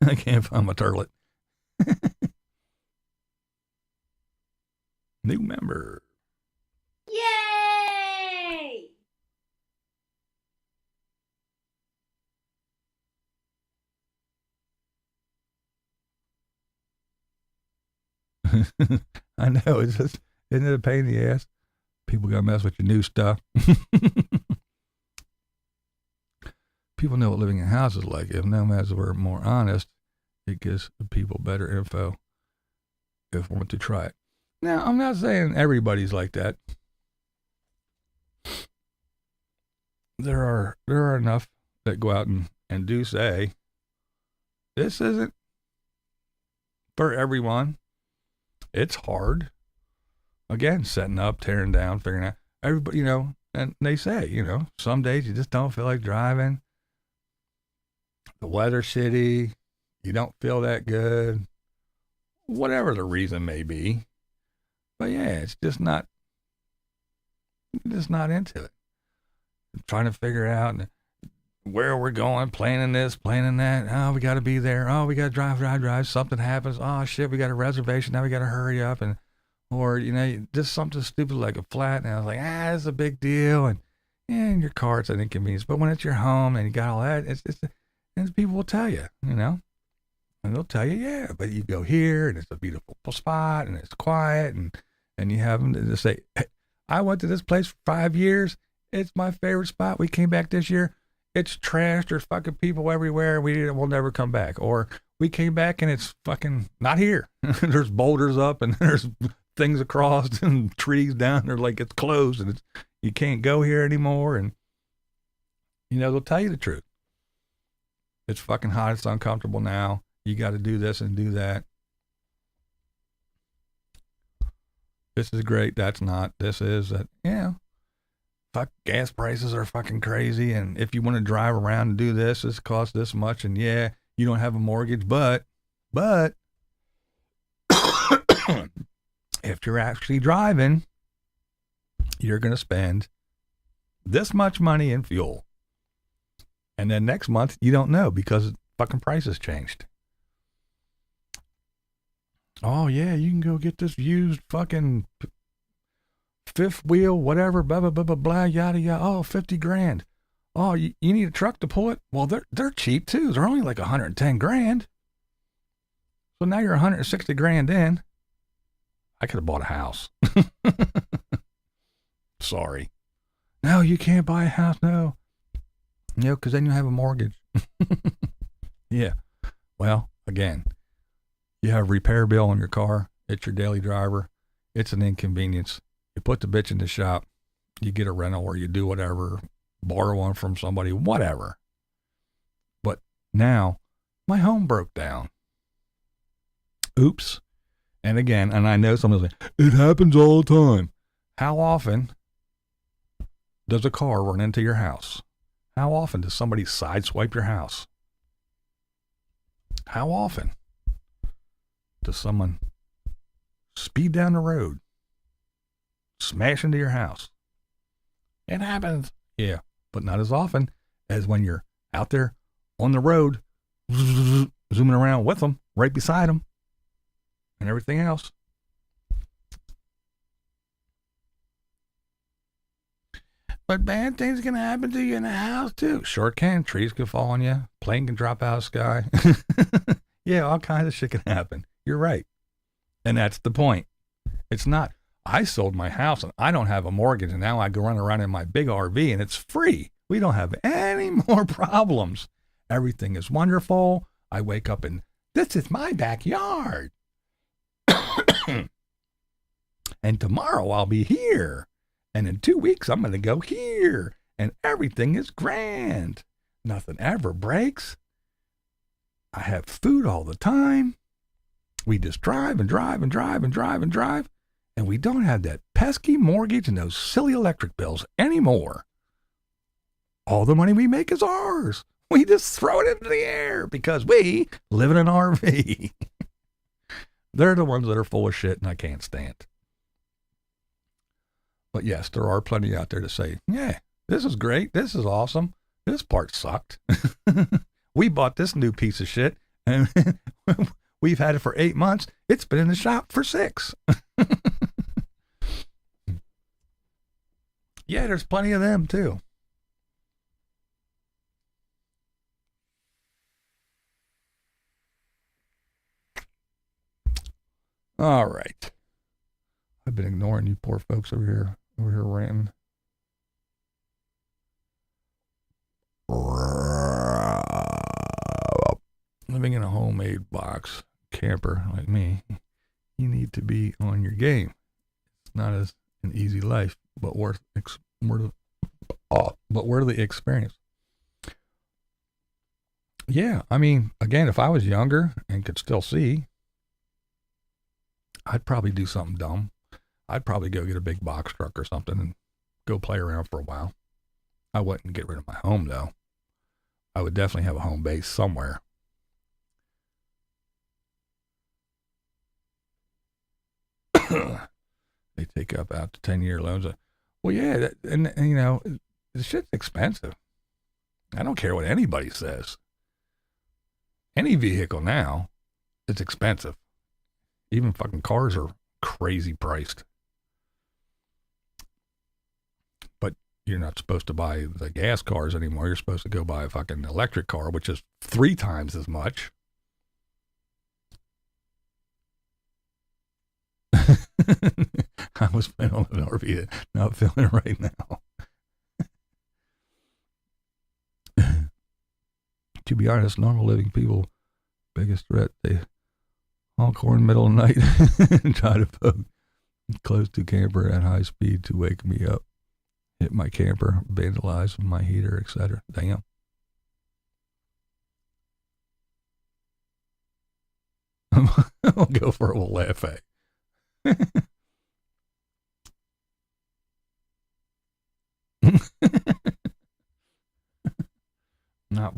Speaker 1: I can't find my turlet. New member.
Speaker 2: Yay!
Speaker 1: I know, it's just, isn't it a pain in the ass? People gotta mess with your new stuff. People know what living in a house is like. If nomads were more honest, it gives people better info if we want to try it. Now, I'm not saying everybody's like that. There are enough that go out and do say, this isn't for everyone. It's hard. Again, setting up, tearing down, figuring out. Everybody, and they say, some days you just don't feel like driving. The weather's shitty. You don't feel that good. Whatever the reason may be. But yeah, it's just not into it. I'm trying to figure out where we're going, planning this, planning that. Oh, we got to be there. Oh, we got to drive. Something happens. Oh, shit, we got a reservation. Now we got to hurry up. Or, just something stupid like a flat. And I was like, it's a big deal. And your car, it's an inconvenience. But when it's your home and you got all that, and people will tell you, and they'll tell you, yeah, but you go here and it's a beautiful spot and it's quiet and you have them to say, hey, I went to this place for 5 years. It's my favorite spot. We came back this year. It's trash. There's fucking people everywhere. We'll never come back. Or we came back and it's fucking not here. There's boulders up and there's things across and trees down. They're like, it's closed and you can't go here anymore. And, they'll tell you the truth. It's fucking hot. It's uncomfortable now. You got to do this and do that. This is great. That's not. This is that. Yeah. Fuck, gas prices are fucking crazy. And if you want to drive around and do this, this costs this much. And yeah, you don't have a mortgage, but if you're actually driving, you're going to spend this much money in fuel. And then next month, you don't know because fucking prices changed. Oh, yeah, you can go get this used fucking fifth wheel, whatever, blah, blah, blah, blah, blah, yada, yada. Oh, 50 grand. Oh, you need a truck to pull it? Well, they're cheap, too. They're only like 110 grand. So now you're 160 grand in. I could have bought a house. Sorry. No, you can't buy a house, no. Because then you have a mortgage. Yeah. Well, again, you have a repair bill on your car. It's your daily driver. It's an inconvenience. You put the bitch in the shop. You get a rental or you do whatever. Borrow one from somebody, whatever. But now, my home broke down. Oops. And again, and I know someone's like, it happens all the time. How often does a car run into your house? How often does somebody sideswipe your house? How often does someone speed down the road, smash into your house. It happens. Yeah, but not as often as when you're out there on the road, zooming around with them, right beside them, and everything else. But bad things can happen to you in the house, too. Sure can. Trees can fall on you. Plane can drop out of the sky. Yeah, all kinds of shit can happen. You're right. And that's the point. It's not, I sold my house and I don't have a mortgage and now I go run around in my big RV and it's free. We don't have any more problems. Everything is wonderful. I wake up and this is my backyard. And tomorrow I'll be here. And in 2 weeks I'm going to go here. And everything is grand. Nothing ever breaks. I have food all the time. We just drive and drive and drive and drive and drive. And we don't have that pesky mortgage and those silly electric bills anymore. All the money we make is ours. We just throw it into the air because we live in an RV. They're the ones that are full of shit and I can't stand. But yes, there are plenty out there to say, yeah, this is great. This is awesome. This part sucked. We bought this new piece of shit and we've had it for 8 months. It's been in the shop for 6. Yeah, there's plenty of them too. All right. I've been ignoring you poor folks over here ranting. Living in a homemade box camper like me, you need to be on your game. It's not as an easy life, but worth the experience. Yeah, I mean, again, if I was younger and could still see, I'd probably do something dumb. I'd probably go get a big box truck or something and go play around for a while. I wouldn't get rid of my home, though. I would definitely have a home base somewhere. They take up out to 10-year loans. Well, yeah, and you know, the shit's expensive. I don't care what anybody says. Any vehicle now, it's expensive. Even fucking cars are crazy priced. But you're not supposed to buy the gas cars anymore. You're supposed to go buy a fucking electric car, which is 3 times as much. I was playing on an RV, not feeling it right now. To be honest, normal living people, biggest threat, they honk horn middle of the night and try to poke close to camper at high speed to wake me up, hit my camper, vandalize my heater, etc. Damn. I'll go for a little laugh at. Not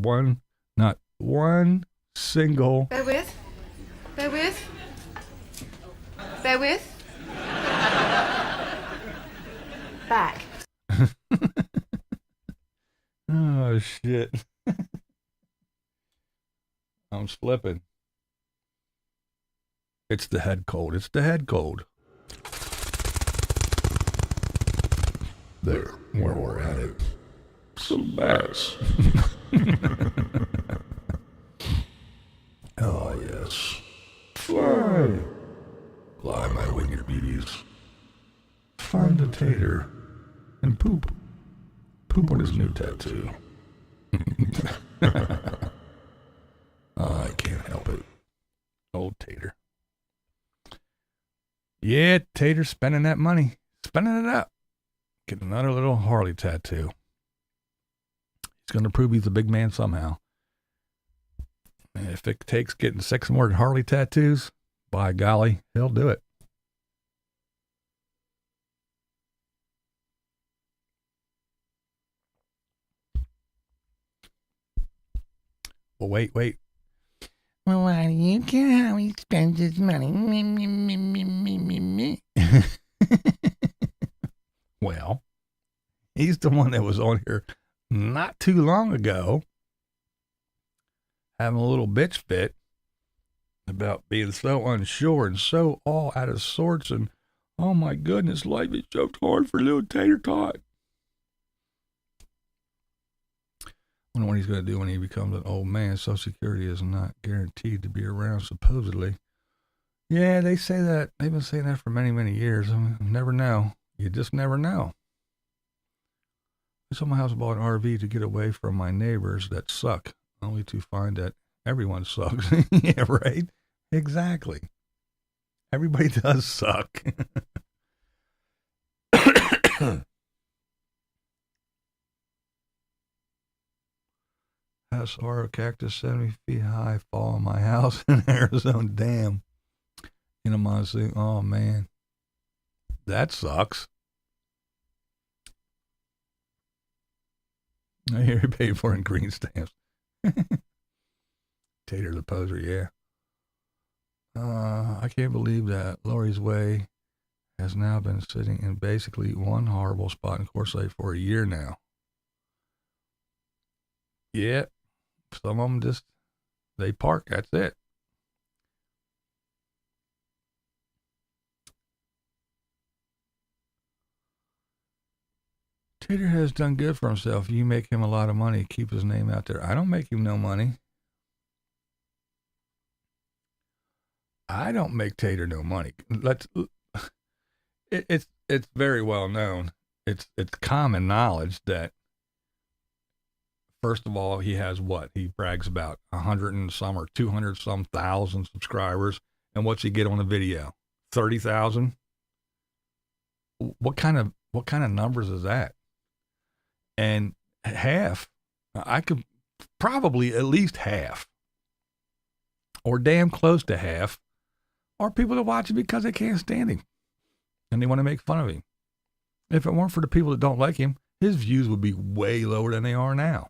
Speaker 1: one single.
Speaker 2: Bear with. Back.
Speaker 1: Oh shit. I'm slipping. It's the head cold. There, where we're at it. Some bats. Oh, yes. Fly, my winged beauties. Find the tater and poop. Poop on his new tattoo. I can't help it. Old Tater. Yeah, Tater's spending that money. Spending it up. Get another little Harley tattoo. He's going to prove he's a big man somehow. And if it takes getting 6 more Harley tattoos, by golly, he'll do it. Well, wait. Well, why do you care how he spends his money? Me, me, me, me, me, me, me. Well, he's the one that was on here not too long ago having a little bitch fit about being so unsure and so all out of sorts and, oh my goodness, life is so hard for little Tater Tot. I wonder what he's going to do when he becomes an old man. Social Security is not guaranteed to be around, supposedly. Yeah, they say that. They've been saying that for many, many years. I mean, never know. You just never know. I sold my house and bought an RV to get away from my neighbors that suck, only to find that everyone sucks. Yeah, right? Exactly. Everybody does suck. House or cactus 70 feet high fall on my house in Arizona. Damn. In a monsoon. Oh, man. That sucks. I hear you paid for in green stamps. Tater the poser, yeah. I can't believe that Lori's Way has now been sitting in basically one horrible spot in Course Lake for a year now. Yeah, some of them just, they park, that's it. Tater has done good for himself. You make him a lot of money, keep his name out there. I don't make him no money. I don't make Tater no money. It's very well known. It's common knowledge that, first of all, he has what? He brags about 100 and some or 200 some thousand subscribers. And what's he get on the video? 30,000? What kind of numbers is that? And half, I could probably at least half, or damn close to half, are people that watch him because they can't stand him and they want to make fun of him. If it weren't for the people that don't like him, his views would be way lower than they are now.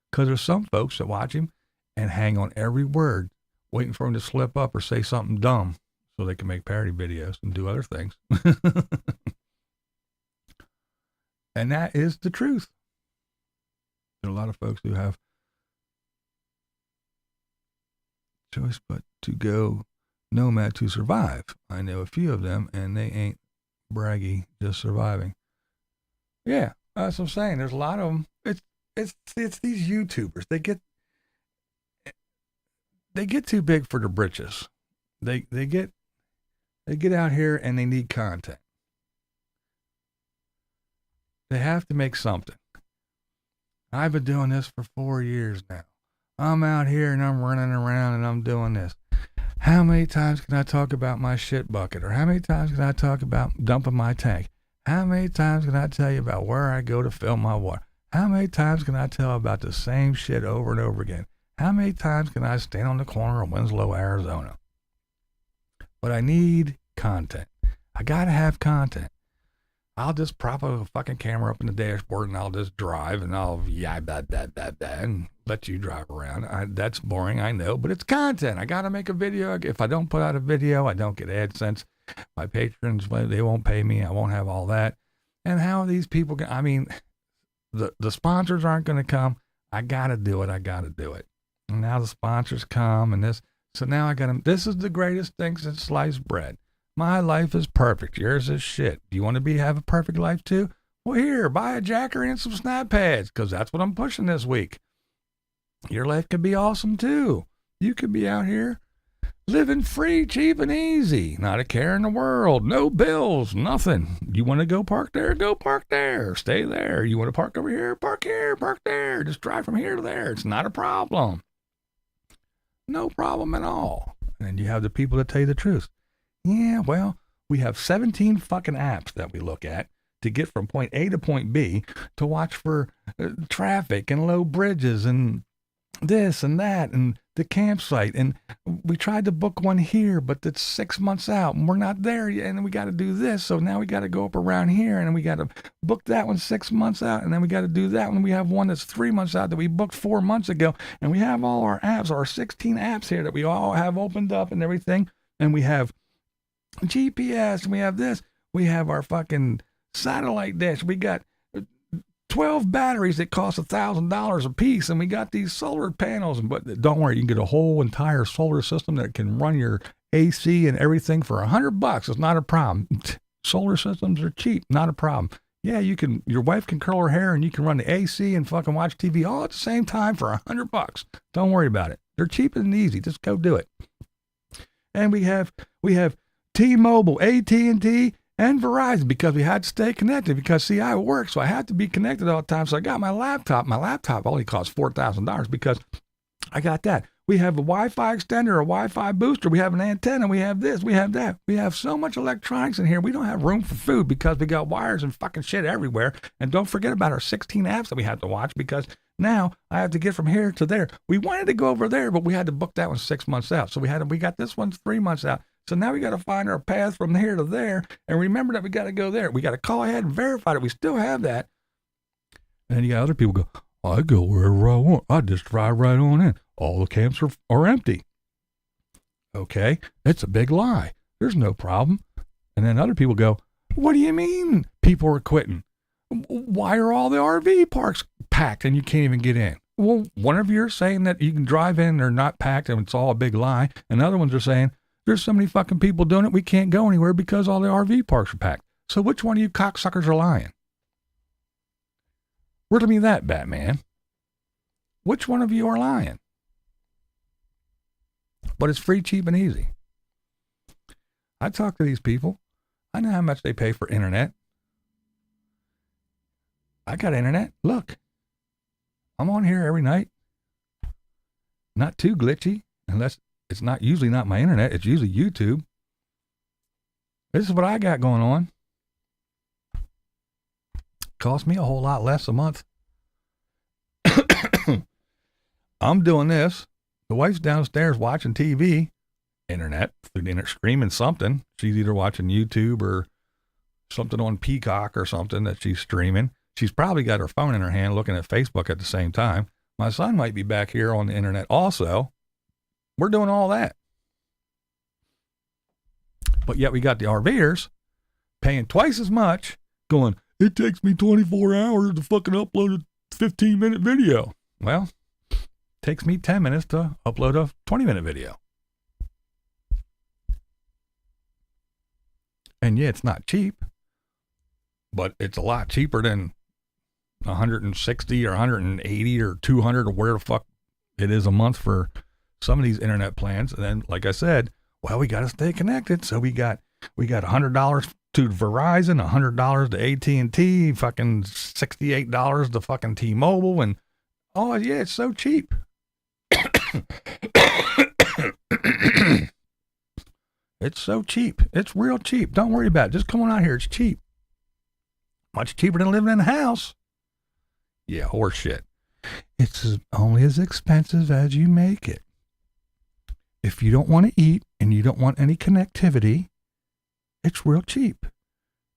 Speaker 1: Because there's some folks that watch him and hang on every word, waiting for him to slip up or say something dumb so they can make parody videos and do other things. And that is the truth. There are a lot of folks who have choice but to go nomad to survive. I know a few of them, and they ain't braggy, just surviving. Yeah, that's what I'm saying. There's a lot of them. It's these YouTubers. They get too big for their britches. They get out here and they need content. They have to make something. I've been doing this for 4 years now. I'm out here and I'm running around and I'm doing this. How many times can I talk about my shit bucket? Or how many times can I talk about dumping my tank? How many times can I tell you about where I go to fill my water? How many times can I tell about the same shit over and over again? How many times can I stand on the corner of Winslow, Arizona? But I need content. I gotta have content. I'll just prop a fucking camera up in the dashboard and I'll just drive and I'll and let you drive around. That's boring, I know, but it's content. I got to make a video. If I don't put out a video, I don't get AdSense. My patrons, they won't pay me. I won't have all that. And how are these people I mean, the sponsors aren't going to come. I got to do it. And now the sponsors come and this. So now I got them. This is the greatest thing since sliced bread. My life is perfect. Yours is shit. Do you want to have a perfect life too? Well, here, buy a jacker and some snap pads, because that's what I'm pushing this week. Your life could be awesome too. You could be out here living free, cheap, and easy. Not a care in the world. No bills, nothing. You want to go park there? Go park there. Stay there. You want to park over here? Park here, park there. Just drive from here to there. It's not a problem. No problem at all. And you have the people that tell you the truth. Yeah, well, we have 17 fucking apps that we look at to get from point A to point B to watch for traffic and low bridges and this and that and the campsite, and we tried to book one here, but it's 6 months out and we're not there yet, and we got to do this, so now we got to go up around here, and we got to book that one 6 months out, and then we got to do that one. We have one that's 3 months out that we booked 4 months ago, and we have all our apps, our 16 apps here that we all have opened up and everything, and we have GPS, and we have this, we have our fucking satellite dish, we got 12 batteries that cost $1,000 a piece, and we got these solar panels. But don't worry, you can get a whole entire solar system that can run your AC and everything for $100. It's not a problem. Solar systems are cheap, not a problem. Yeah, you can. Your wife can curl her hair, and you can run the AC and fucking watch TV all at the same time for $100. Don't worry about it. They're cheap and easy. Just go do it. And we have T-Mobile, AT&T, and Verizon, because we had to stay connected, because see, I work, so I have to be connected all the time. So I got my laptop. My laptop only costs $4,000 because I got that. We have a Wi-Fi extender, a Wi-Fi booster. We have an antenna. We have this. We have that. We have so much electronics in here. We don't have room for food because we got wires and fucking shit everywhere. And don't forget about our 16 apps that we have to watch, because now I have to get from here to there. We wanted to go over there, but we had to book that one 6 months out. So we got this one 3 months out. So now we got to find our path from here to there, and remember that we got to go there. We got to call ahead and verify that we still have that. And then you got other people go, I go wherever I want. I just drive right on in. All the camps are empty. Okay, that's a big lie. There's no problem. And then other people go, what do you mean people are quitting? Why are all the RV parks packed and you can't even get in? Well, one of you are saying that you can drive in, they're not packed, and it's all a big lie. And other ones are saying, there's so many fucking people doing it, we can't go anywhere because all the RV parks are packed. So which one of you cocksuckers are lying? Riddle me that, Batman. Which one of you are lying? But it's free, cheap, and easy. I talk to these people. I know how much they pay for internet. I got internet. Look, I'm on here every night. Not too glitchy, unless it's not usually not my internet. It's usually YouTube. This is what I got going on. Cost me a whole lot less a month. I'm doing this. The wife's downstairs watching TV, internet, through the internet, streaming something. She's either watching YouTube or something on Peacock or something that she's streaming. She's probably got her phone in her hand looking at Facebook at the same time. My son might be back here on the internet also. We're doing all that. But yet we got the RVers paying twice as much, going, it takes me 24 hours to fucking upload a 15-minute video. Well, it takes me 10 minutes to upload a 20-minute video. And yeah, it's not cheap, but it's a lot cheaper than 160 or 180 or 200 or where the fuck it is a month for some of these internet plans. And then, like I said, well, we got to stay connected. So we got $100 to Verizon, $100 to AT&T, fucking $68 to fucking T-Mobile. And oh yeah, it's so cheap. It's so cheap. It's real cheap. Don't worry about it. Just come on out here. It's cheap. Much cheaper than living in a house. Yeah, horse shit. It's only as expensive as you make it. If you don't want to eat and you don't want any connectivity, it's real cheap.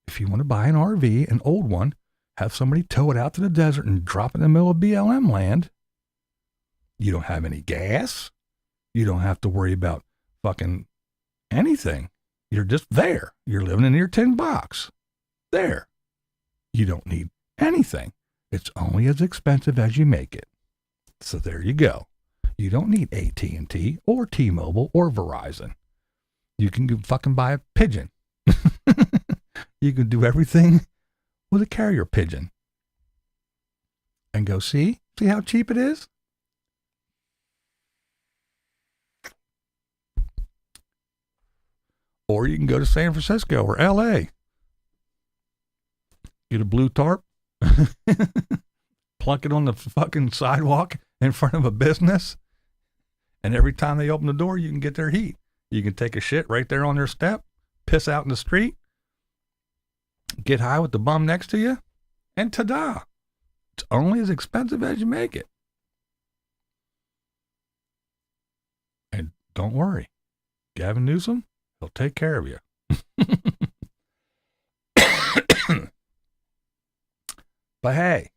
Speaker 1: If you want to buy an RV, an old one, have somebody tow it out to the desert and drop it in the middle of BLM land, you don't have any gas. You don't have to worry about fucking anything. You're just there. You're living in your tin box. There. You don't need anything. It's only as expensive as you make it. So there you go. You don't need AT&T or T-Mobile or Verizon. You can fucking buy a pigeon. You can do everything with a carrier pigeon. And go see how cheap it is? Or you can go to San Francisco or LA. Get a blue tarp. Plunk it on the fucking sidewalk in front of a business. And every time they open the door, you can get their heat. You can take a shit right there on their step, piss out in the street, get high with the bum next to you, and ta-da. It's only as expensive as you make it. don't worry. Gavin Newsom, he'll take care of you. But hey,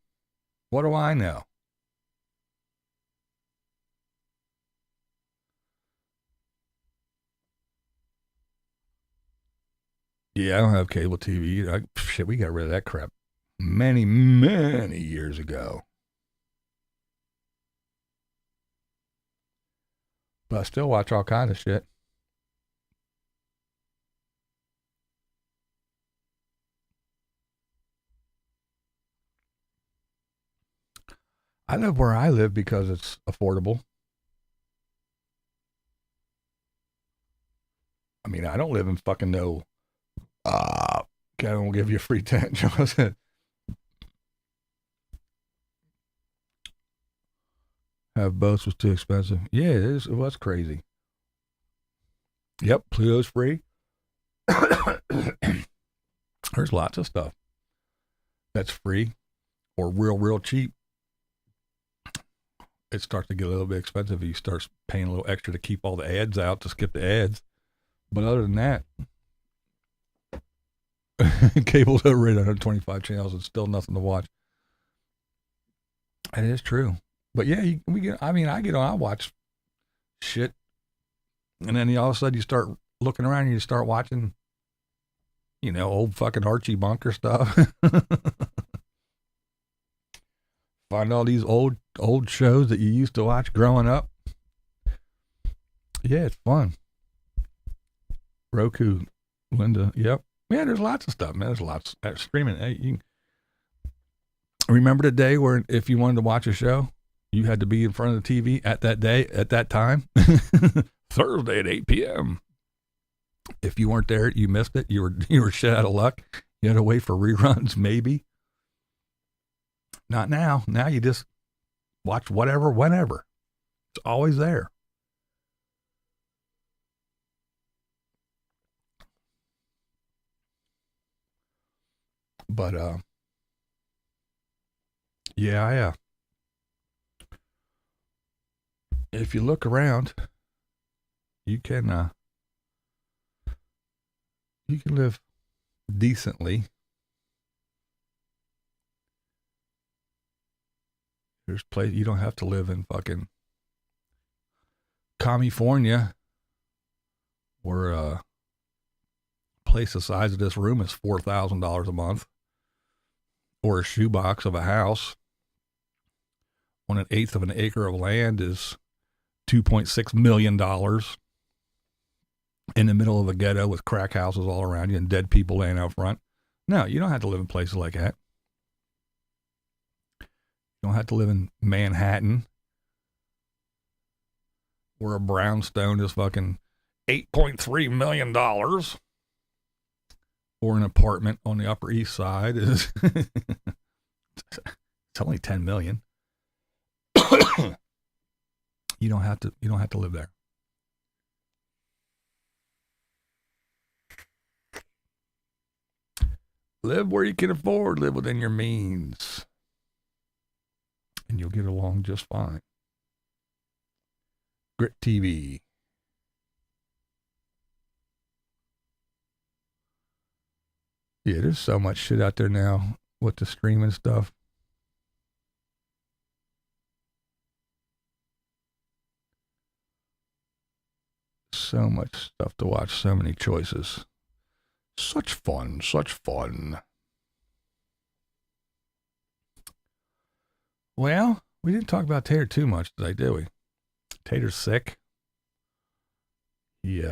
Speaker 1: what do I know? Yeah, I don't have cable TV. Shit, we got rid of that crap many, many years ago. But I still watch all kinds of shit. I live where I live because it's affordable. I mean, I don't live in fucking no. God won't give you a free tent. Have boats was too expensive. Yeah, it is. It was crazy. Yep, Pluto's free. There's lots of stuff that's free or real cheap. It starts to get a little bit expensive. You start paying a little extra to keep all the ads out, to skip the ads. But other than that, cable's over 125 channels and still nothing to watch. It is true. But yeah, I get on, I watch shit. And then all of a sudden you start looking around and you start watching, old fucking Archie Bunker stuff. Find all these old shows that you used to watch growing up. Yeah, it's fun. Roku, Linda, yep. Yeah, there's lots of stuff, man. There's lots of streaming. Hey, you can remember the day where if you wanted to watch a show, you had to be in front of the TV at that day, at that time. Thursday at 8 p.m. If you weren't there, you missed it. You were shit out of luck. You had to wait for reruns, maybe. Not now. Now you just watch whatever, whenever. It's always there. But yeah. If you look around, you can live decently. There's place you don't have to live in fucking California, where a place the size of this room is $4,000 a month, or a shoebox of a house on 1/8 of an acre of land is $2.6 million in the middle of a ghetto with crack houses all around you and dead people laying out front. No, you don't have to live in places like that. You don't have to live in Manhattan, where a brownstone is fucking $8.3 million, or an apartment on the Upper East Side is it's only $10 million. You don't have to live there. Live where you can afford, live within your means, and you'll get along just fine. Grit TV. Yeah, there's so much shit out there now with the streaming stuff. So much stuff to watch, so many choices. Such fun. Well, we didn't talk about Tater too much today, did we? Tater's sick. He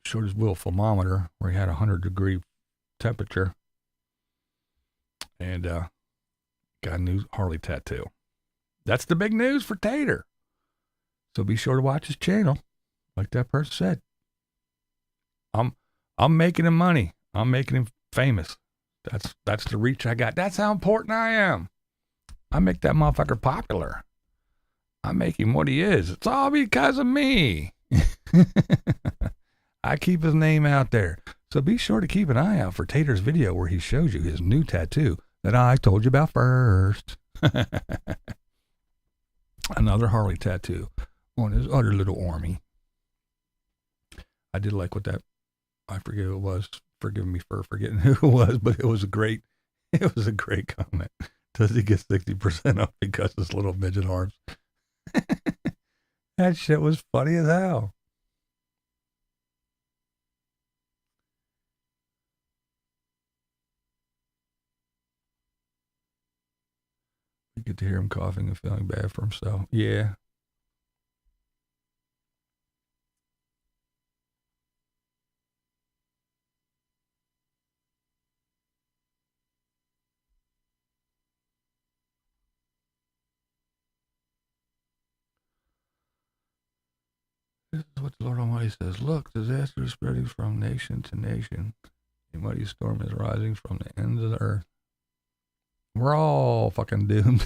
Speaker 1: showed his little thermometer where he had 100-degree temperature, and got a new Harley tattoo. That's the big news for Tater. So be sure to watch his channel. Like that person said, I'm making him money. I'm making him famous. That's the reach I got. That's how important I am. I make that motherfucker popular. I make him what he is. It's all because of me. I keep his name out there. So be sure to keep an eye out for Tater's video where he shows you his new tattoo that I told you about first. Another Harley tattoo on his other little army. I did like what that, I forget who it was. Forgive me for forgetting who it was, but it was a great comment. Does he get 60% off because his little midget arms? That shit was funny as hell. You get to hear him coughing and feeling bad for himself. Yeah. This is what the Lord Almighty says. Look, disaster is spreading from nation to nation. A mighty storm is rising from the ends of the earth. We're all fucking doomed.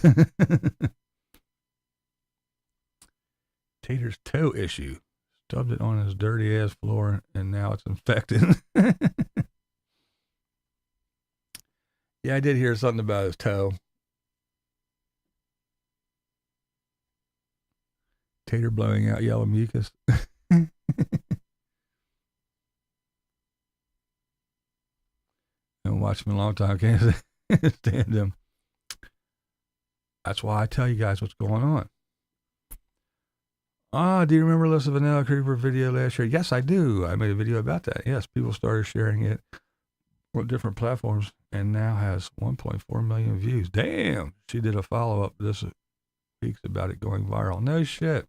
Speaker 1: Tater's toe issue. Stubbed it on his dirty ass floor and now it's infected. Yeah, I did hear something about his toe. Tater blowing out yellow mucus. I've watched him a long time. Can't stand him. That's why I tell you guys what's going on. Do you remember List of Vanilla Creeper video last year? Yes, I do. I made a video about that. Yes, people started sharing it on different platforms and now has 1.4 million views. Damn. She did a follow-up this week about it going viral. No shit.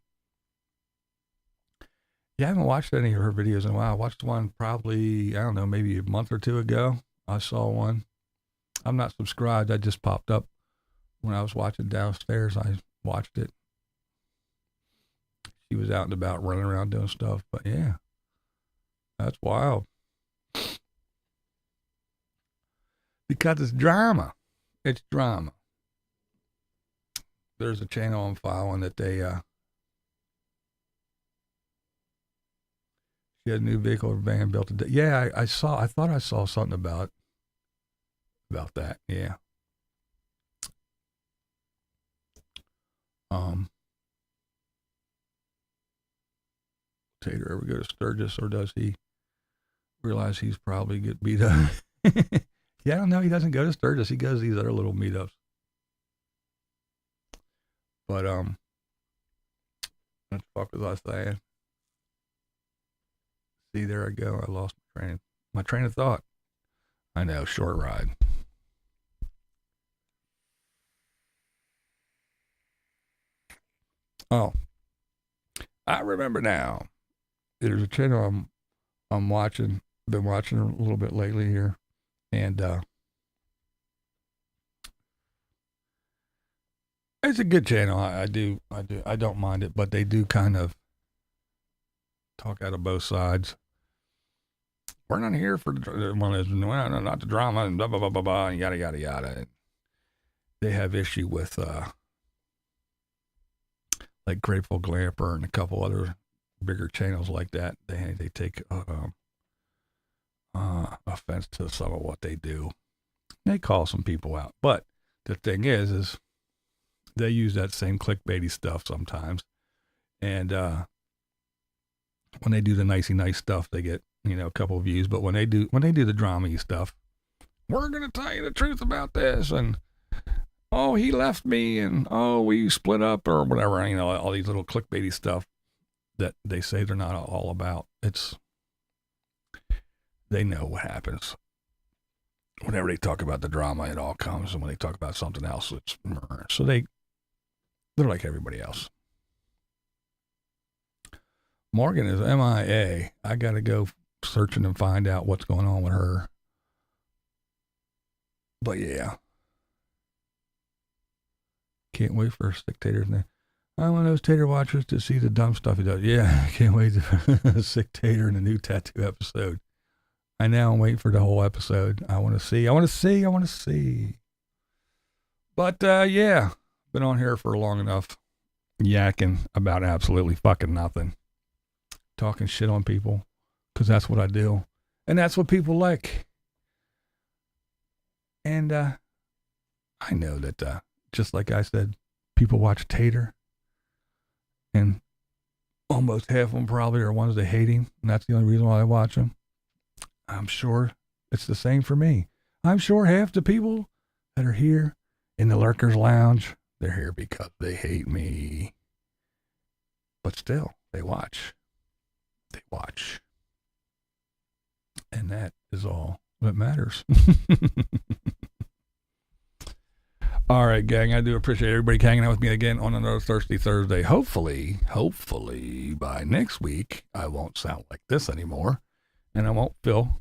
Speaker 1: Yeah, I haven't watched any of her videos in a while. I watched one probably, I don't know, maybe a month or two ago. I saw one. I'm not subscribed. I just popped up when I was watching downstairs. I watched it. She was out and about running around doing stuff. But yeah, that's wild. Because it's drama. It's drama. There's a channel I'm following that they, she had a new vehicle or van built today. Yeah, I thought I saw something about that. Yeah. Tater ever go to Sturgis, or does he realize he's probably get beat up? Yeah, I don't know. He doesn't go to Sturgis. He goes to these other little meetups. But what the fuck was I saying? See, there I go. I lost my train of thought. I know, short ride. Oh, I remember now. There's a channel I'm watching. Been watching a little bit lately here, and it's a good channel. I don't mind it, but they do kind of talk out of both sides. We're not here for one is not the drama and blah blah blah blah blah and yada yada yada. They have issue with like Grateful Glamper and a couple other bigger channels like that. They take offense to some of what they do. They call some people out, but the thing is they use that same clickbaity stuff sometimes, and when they do the nicey nice stuff, they get a couple of views. But when they do the drama stuff, we're gonna tell you the truth about this, and oh, he left me, and oh, we split up, or whatever. All these little clickbaity stuff that they say they're not all about. They know what happens. Whenever they talk about the drama, it all comes, and when they talk about something else, it's so they're like everybody else. Morgan is MIA. I gotta go searching and find out what's going on with her. But yeah, can't wait for Sick Tater's name. I'm one of those Tater watchers to see the dumb stuff he does. Yeah, can't wait to Sick Tater in the new tattoo episode. I now am waiting for the whole episode. I want to see. But yeah, been on here for long enough, yakking about absolutely fucking nothing, talking shit on people, because that's what I do, and that's what people like. And I know that just like I said, people watch Tater, and almost half of them probably are ones that hate him, and that's the only reason why I watch him. I'm sure it's the same for me. I'm sure half the people that are here in the Lurkers Lounge, they're here because they hate me. But still, they watch. They watch. And that is all that matters. All right, gang, I do appreciate everybody hanging out with me again on another Thirsty Thursday. Hopefully, by next week, I won't sound like this anymore. And I don't feel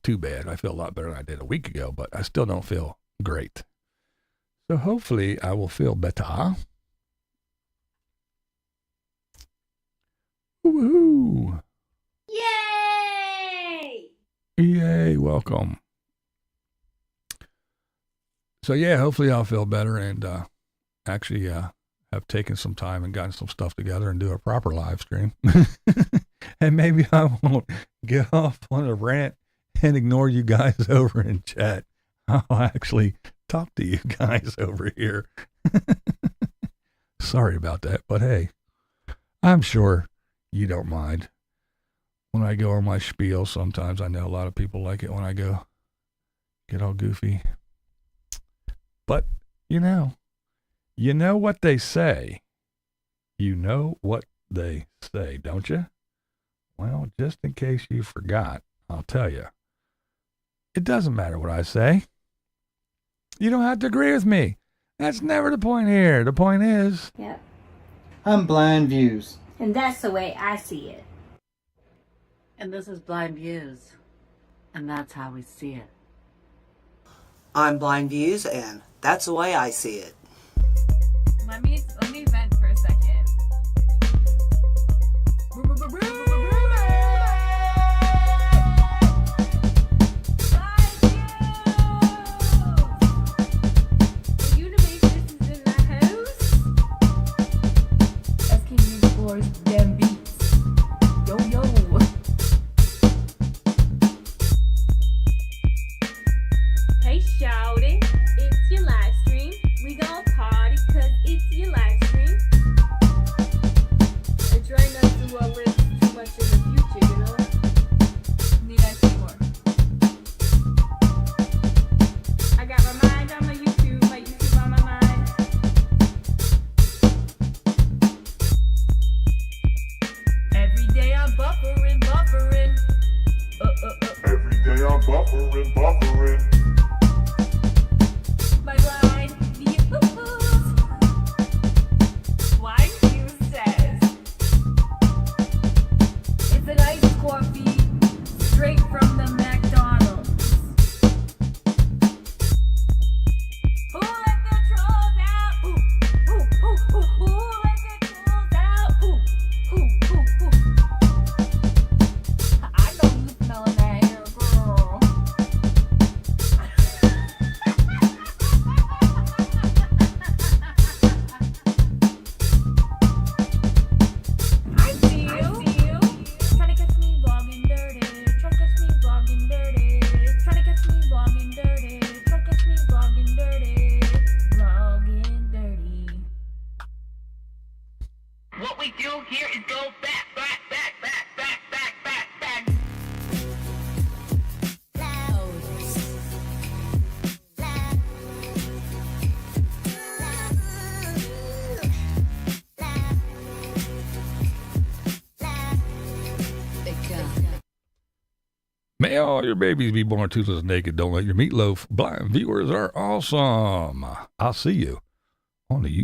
Speaker 1: too bad. I feel a lot better than I did a week ago, but I still don't feel great. So hopefully I will feel better. Woohoo!
Speaker 2: Yay!
Speaker 1: Yay, welcome. So yeah, hopefully I'll feel better and actually have taken some time and gotten some stuff together and do a proper live stream. And maybe I won't get off on a rant and ignore you guys over in chat. I'll actually talk to you guys over here. Sorry about that, but hey, I'm sure you don't mind. When I go on my spiel, sometimes I know a lot of people like it when I go get all goofy. But, you know what they say. You know what they say, don't you? Well, just in case you forgot, I'll tell you. It doesn't matter what I say. You don't have to agree with me. That's never the point here. The point is...
Speaker 2: Yep.
Speaker 3: I'm BlindViews.
Speaker 2: And that's the way I see it.
Speaker 4: And this is BlindViews. And that's how we see it.
Speaker 5: I'm BlindViews, and that's the way I see it.
Speaker 6: Let me vent for a second. The Unabassist is in the house. SK Music Floors, damn beats. Yo, yo. Hey, shouty, it's your live stream. We gon' party cause it's your live stream. I try not to live too much in the future, you know? Need I say more? I got my mind on my YouTube on my mind. Every day I'm buffering.
Speaker 7: Every day I'm buffering.
Speaker 6: My blind views. BlindViews says it's an iced coffee straight from the McDonald's. Who let the trolls out? Ooh, ooh, ooh, ooh. Who let the trolls out? Ooh, ooh, ooh, ooh. I know you smelling that hair, girl. I see you. Trying to catch me vlogging dirty. Trying to catch me vlogging dirty. Trying to catch me vlogging dirty. Trying to catch me vlogging dirty. Vlogging dirty.
Speaker 8: What we do here is go back.
Speaker 1: May all your babies be born toothless and naked. Don't let your meatloaf. Blind viewers are awesome. I'll see you on the YouTube.